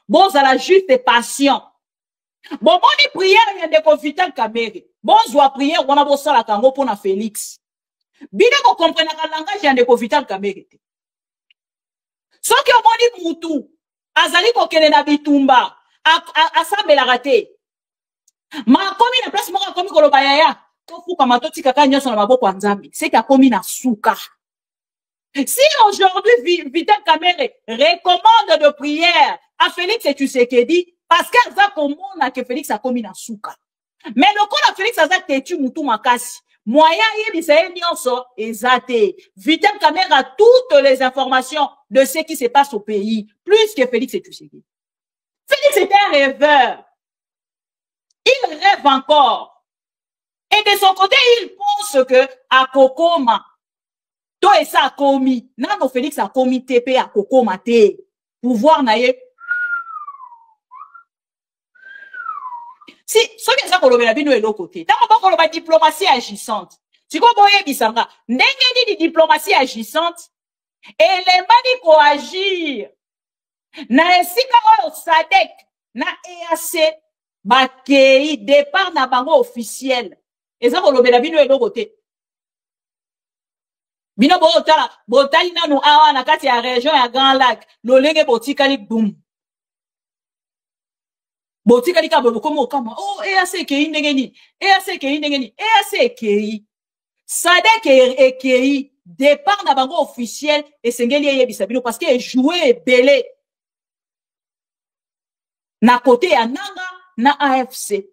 Bon à la juste patient. Bon ni prière y a des confitant Kamere. Bon zwa prière on a bossa la kango pour na Félix. Bino ko comprendre ka langage ya ndeko Vital Kamerhe te. Soki omoni mutu azali ko kene na bitumba asambelaka te. Ma komi na place moko komi koloba yaya tofuka matoti kaka nyonso na maboko ya Nzambe. C'est ka komi na suka. Si aujourd'hui Vital Kamerhe recommande de prière à Félix Tshisekedi parce qu'elle va comprendre que Félix a commis na suka. Mais le cas de Félix a tetu mutu makasi. Moyen yebisa nyonso ezate. Vital Kamerhe a toutes les informations de ce qui se passe au pays plus que Félix Tshisekedi. Félix est un rêveur. Il rêve encore. Et de son côté, il pense que à Kokoma to et ça a commis. Nano Félix a commis TP à Kokoma te. Pouvoir naïe. Si, ce qui est ça qu'on l'a vu, nous et l'autre côté. Tant qu'on a diplomatie agissante. Tu comprends, Bissanga? N'est-ce pas diplomatie agissante? Et les mani ko agir. Na esika o Sadek, na EAC, bakei, départ na bango officiel. Et ça qu'on l'a vu, nous et l'autre côté. Bino botala botali nanu awa na kati ya région ya Grand Lac lolenge botikali boom botikali ka bobo komo kama oh EAC ke indengeni EAC ke indengeni EAC ke Sadek ke départ na bango officiel et sengeli yebisa bino parce que jouer belé na côté ya Nanga na AFC.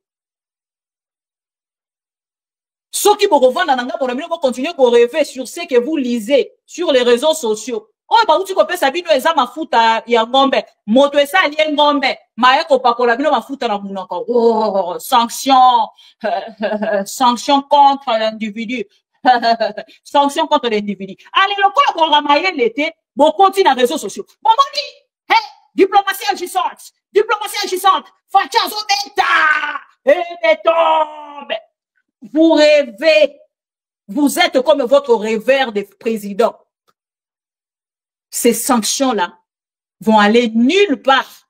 Ceux qui vous revendent en anglais pour vous continuer à rêver sur ce que vous lisez sur les réseaux sociaux. Oh, bah, où tu peux savoir que ça m'a foutu à Yangombe. Moto ça à Yangombe. Ma eko pa kola bino m'a foutu à Mounaka. Oh, sanctions contre l'individu. Sanctions contre l'individu. Allez, le quoi qu'on ramaille l'été, bon, continue les réseaux sociaux. Bon, on dit, hey, diplomatie agissante. Diplomatie agissante. Fachazo beta. Et bétombe. Vous rêvez, vous êtes comme votre rêveur de président. Ces sanctions-là vont aller nulle part.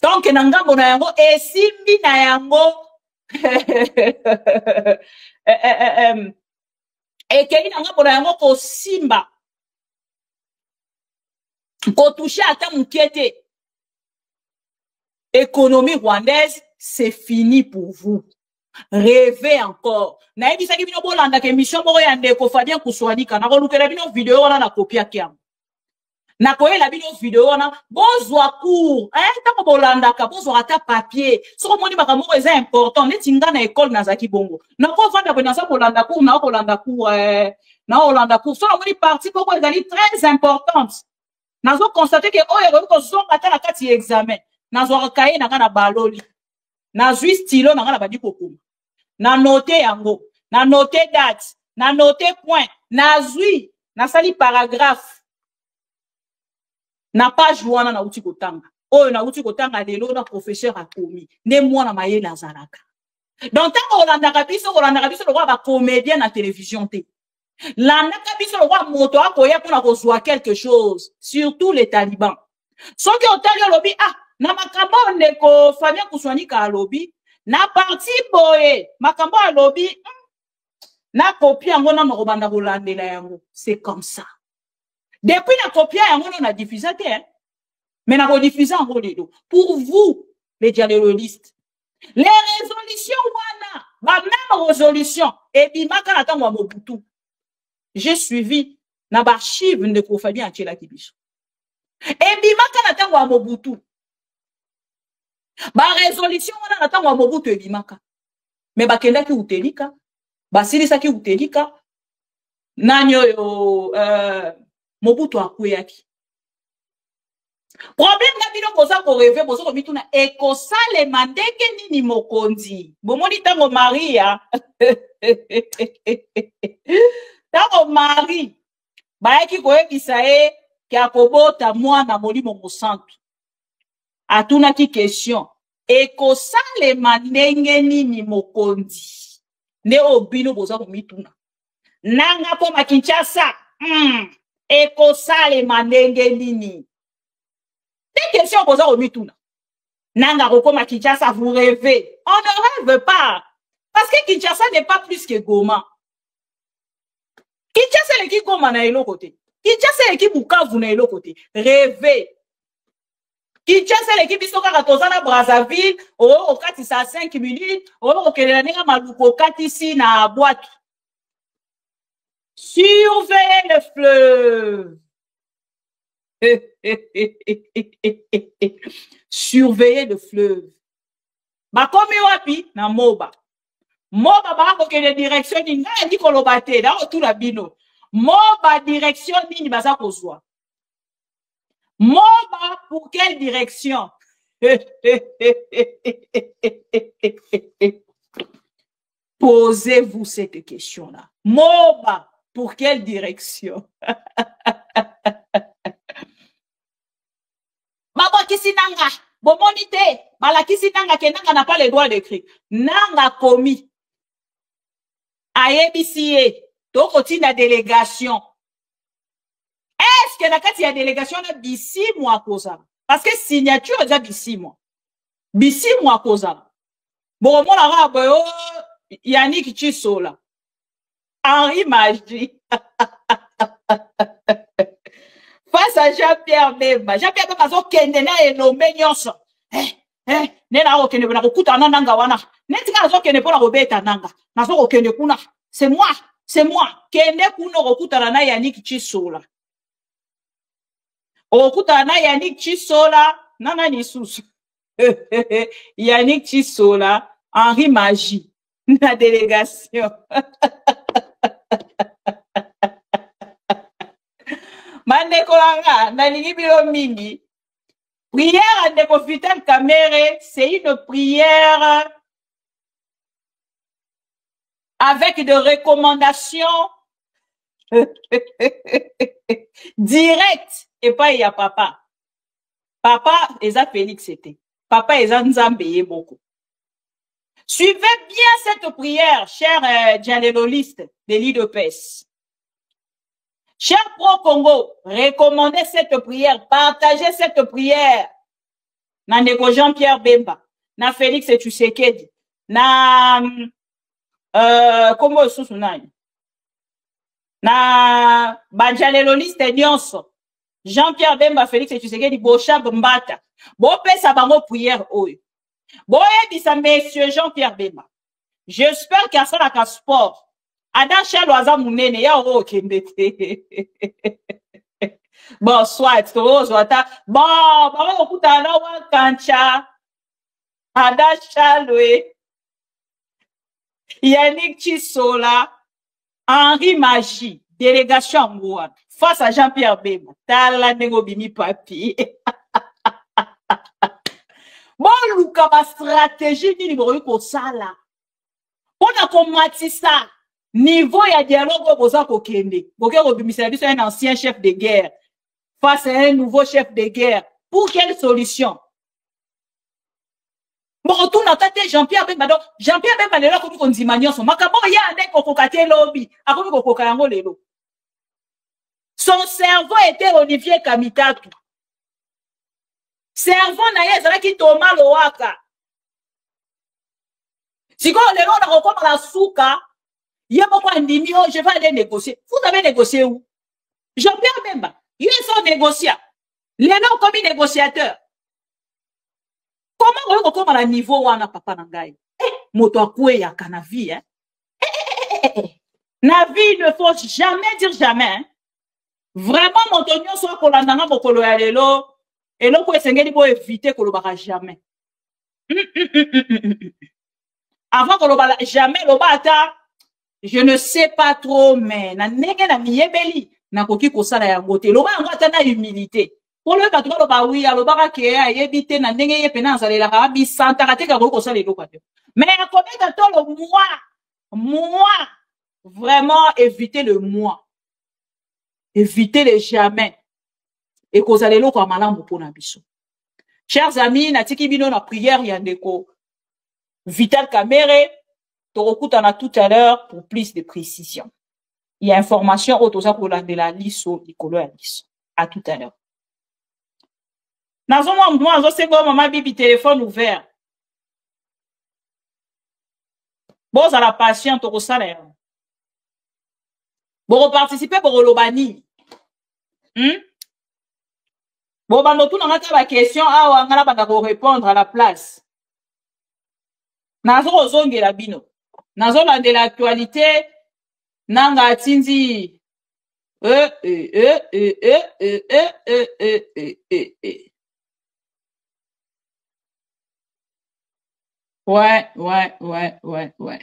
Donc, Nangambo na yango, et Simbi na yango, et Kei Nangambo na yango ko Simba, ko toucher à ta moukiete. Économie rwandaise, c'est fini pour vous. Rêvez encore. Na ebisa ki bino bolanda ke mission moko ya ndeko Fabien Kuswanika na kolukela bino video wana na kopia kiam. Na koyela bino video wana bozwa cours. Tango bolanda ka bozwa ata papier. Soko moni makambo eza important neti nga na école nazaki bongo. Na ko vanda ko naza bolanda cours na kolanda cours na olanda cours. Soko moni partie koko ezali très importante. Nazo constater que oyo ko zonga ata na kati examen. Nazo kaye na kana baloli. Na zui stylo na kana badi kokuma. Na note yango, na note date, na note point, na zui, na sali paragraphe. Na page wana na uti kotanga. Oyo na uti kotanga lelo na professeur akomi. Ne mwana maye na zalaka. Donc tango olanda kabiso lo ba comédien na télévision te. Landa kabiso lo ba moto akoya pona kozwa quelque chose, surtout les talibans. Soki otali lobi na makambo ndeko Fabien Kuswanika alobi na parti boye makambo alobi na copie yango na robanda kolandela yango. C'est comme ça. Depuis la copie yango na diffusé te mais na rediffuser en rôle pour vous les dialoguistes. Les résolutions wana ba même résolution et bimaka na tango Mobutu. J'ai suivi na archive ndeko Fabien Achela Kibiso. Et bimaka na tango Mobutu. Ba résolution wana na tango Mobutu ebimaka. Mais ba kenda ki utelika, ba silisa ki utelika. Nanyo yo Mobutu akuyaki. Problème na bino koza ko rêver bozo ko mituna ekosale mandeke nini mokonzi. Bomoni tango Maria. Tango Marie. Ba eki koyebisa e ki akobota mwana molimo mosantu. Atuna ki question. Ekosale mandenge nini mokonzi. Ne obino boza ko mituna. Nanga po Kinshasa. Ekosale mandenge nini. Des questions posa au mituna. Nanga Rokoma Kinshasa, vous rêvez. On ne rêve pas. Parce que Kinshasa n'est pas plus que Goma. Kinshasa leki Goma na elo côté. Kinshasa leki Bukavu na elo côté. Rêver. Kinshasa leki biso kaka tozana Brazzaville, o kati sa 5 minutes, o kelela ninga maluko kati si na boîte. Surveillez le fleuve. Surveillez le fleuve. Bakomi wapi na Moba. Moba ba kende direction ni nga ndi koloba te da otula bino. Moba direction nini baza kozwa. Moba pour quelle direction? Posez-vous cette question-là. Moba pour quelle direction? Baba kisi nanga, bomoni te, bala kisi nanga ke nanga n'a pas le droit d'écrire. Nanga komi. AEBCA, toko tina délégation. Est-ce que na kati ya délégation na bisi mwa koza? Parce que signature eza bisi mwa. Bisi mwa koza. Bon, mon arabe, Yannick Chisola. Henri Magie. Face à Jean-Pierre Bemba. Jean-Pierre Bemba zo kende na elombe nyonso. Nena o kende na kokuta na nanga wana. Netika zo kende pona robeta nanga. Na zo kende kuna. C'est moi. Kende kuno kokuta na Yannick Chisola. Okuta na Yannick Chisola. Nana ni susu. Yannick Chisola. Henri Magie. La délégation. Mandeko langa, nalingi bilo mingi. Prière à Ndeko Vital Kamerhe, c'est une prière avec des recommandations directes et pas il y a papa. Papa, eza Félix c'était. Papa, eza Nzambe beaucoup. Suivez bien cette prière, chers dialoguistes des lits de paix. Chers pro-Congo, recommandez cette prière, partagez cette prière. Na Ndeko Jean-Pierre Bemba, na Félix Tshisekedi, na Kombo Susunani, na Banjaleloliste nyonso, Jean-Pierre Bemba, Félix Tshisekedi, Bochab Mbata. Bo pesa bango prière oyo. Bo ebisa monsieur Jean-Pierre Bemba. J'espère qu'il y a ça dans le sport. Adam Chalo aza munene ya oro kembete. Bon, soit ata. Bon, baba okuta na wa kancha. Adam Chalo Yannick Chisola, Henri Magie, délégation Mouane, face à Jean-Pierre Bemba. Tala nengo bimi papi. Bon, luka ba stratégie nini boyo ko sala. Pona komatisa. Niveau ya dialogue boza kokende. Boke robimisa biso un ancien chef de guerre face à un nouveau chef de guerre. Pour quelle solution? Bon, retourne à tête Jean-Pierre Bemba. Donc, Jean-Pierre Bemba lelo ko konzima nyonso. Makabo ya ande kokokate lobby. Akomi kokoka yango lelo. Son cerveau était Olivier Kamitatu. Cerveau na ye ezalaki Thomas Lowaka. Siko lelo na kokoma la suka. Je vais aller négocier. Vous avez négocié où? Jean-Pierre Bemba. Ils sont négociants. Les noms comme négociateurs. Comment on comme à niveau où on a papa nangai? Moto akoué ya kanavi, hein? Navi, il ne faut jamais dire jamais, hein? Vraiment, mon tonio soit kolandanga mokolo ya lelo. Et l'on peut essayer pour éviter que l'on ne jamais. Avant que l'on jamais, l'on bata. Je ne sais pas trop, mais na nenge na miyebeli na koki kosala ya ngote. Loba ngata na humilité. Pour le patron loba oui, loba ke ayebite na nenge ye pena nzalela ka bi santa ka teka ko kosala lelo kwato. Mais na kometa to le moi, vraiment éviter le moi. Éviter le jamais. Et kozala lelo kwa malambu pona biso. Chers amis, na tiki bino na prière ya Ndeko Vital Kamerhe. Torokutana tout à l'heure pour plus de précision. Il y a information autour de la liste Nicolo à liste. À tout à l'heure. Moi, c'est bon, maman, bibi, téléphone ouvert. Bon, à la patiente au salaire. Bon, participer pour l'Obani. Bon, bah, nous, on a la question, ah, on a pas répondre à la place. Nazo ozonge la bino. Nazo la de l'actualité, nanga tinzi. Ouais.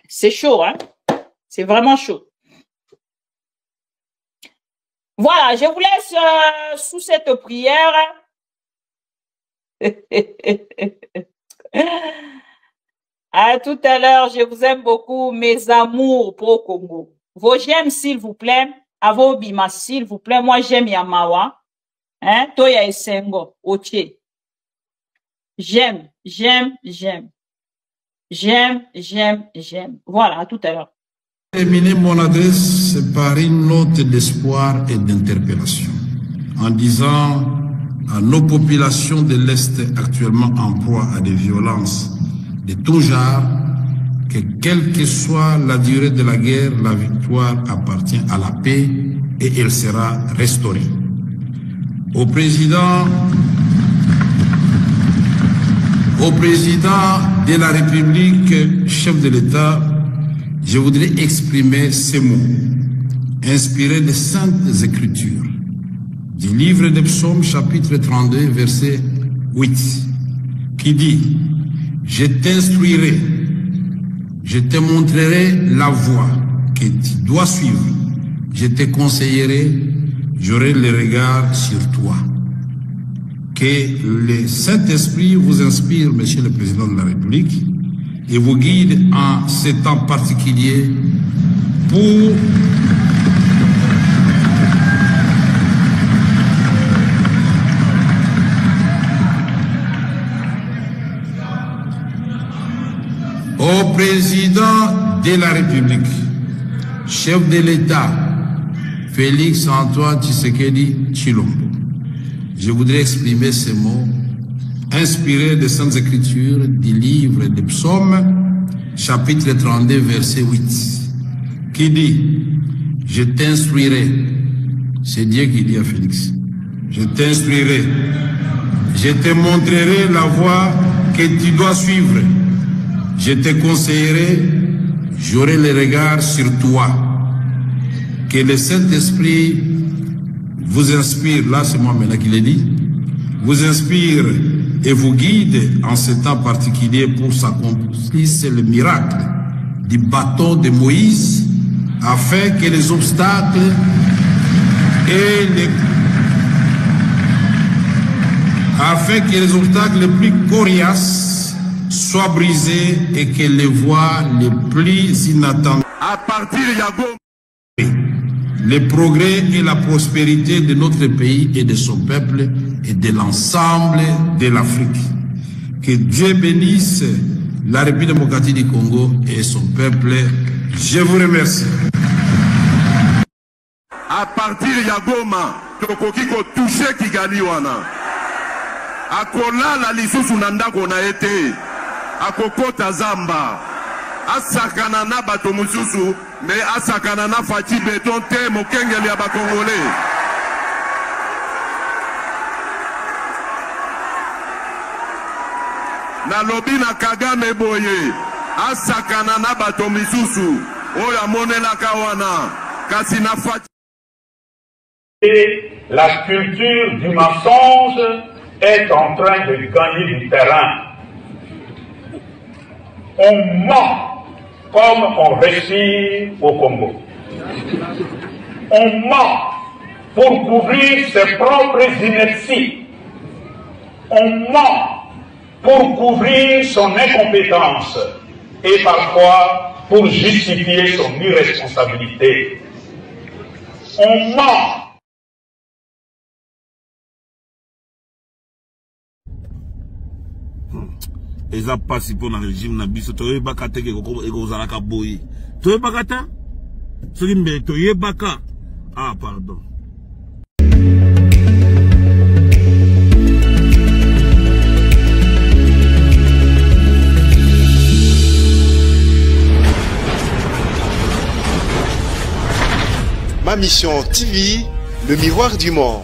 C'est chaud, hein. C'est vraiment chaud. Voilà, je vous laisse sous cette prière. À tout à l'heure, je vous aime beaucoup, mes amours pro Congo. Vos j'aime, s'il vous plaît. À vos bimas, s'il vous plaît. Moi, j'aime Yamawa. Hein? Toya Esengo. Oche. J'aime. Voilà, à tout à l'heure. Terminer mon adresse par une note d'espoir et d'interpellation en disant à nos populations de l'Est actuellement en proie à des violences de tout genre que quelle que soit la durée de la guerre, la victoire appartient à la paix et elle sera restaurée. Au président de la République, chef de l'État, je voudrais exprimer ces mots, inspirés des Saintes Écritures, du livre des Psaumes, chapitre 32, verset 8, qui dit « Je t'instruirai, je te montrerai la voie que tu dois suivre, je te conseillerai, j'aurai le regard sur toi. » Que le Saint-Esprit vous inspire, Monsieur le Président de la République, et vous guide en ces temps particuliers pour au Président de la République, chef de l'État, Félix Antoine Tshisekedi Tshilombo. Je voudrais exprimer ces mots inspirés des Saintes Écritures du livre des Psaumes, chapitre 32, verset 8, qui dit « Je t'instruirai ». C'est Dieu qui dit à Félix « Je t'instruirai, je te montrerai la voie que tu dois suivre, je te conseillerai, j'aurai le regard sur toi. » Que le Saint-Esprit vous inspire, là c'est moi maintenant qui l'ai dit, vous inspire et vous guide en ce temps particulier pour s'accomplir le miracle du bâton de Moïse, afin que les obstacles les plus coriaces soient brisés et que les voies les plus inattendues à partir de le progrès et la prospérité de notre pays et de son peuple et de l'ensemble de l'Afrique. Que Dieu bénisse la République démocratique du Congo et son peuple. Je vous remercie. À partir de Goma, tokoki ko toucher Kigali wana. Akola la lisusu nanda kona ete. Akokota Zamba. Asakana na bato mususu, mais asakana na fati beton te mokengeli ya ba Congolais. Na lobi na Kagame boye, asakana na bato misusu, oya monela kawana, kasi na fati. Et la culture du mensonge est en train de gagner du terrain. On ment comme on réussit au Congo. On ment pour couvrir ses propres inerties. On ment pour couvrir son incompétence et parfois pour justifier son irresponsabilité. On ment. Eza pasi pour le régime na biso toye baka teke ekozala ka boyi toye baka ta soki mbe toye baka ah pardon. Ma Ma Mission TV, le miroir du monde.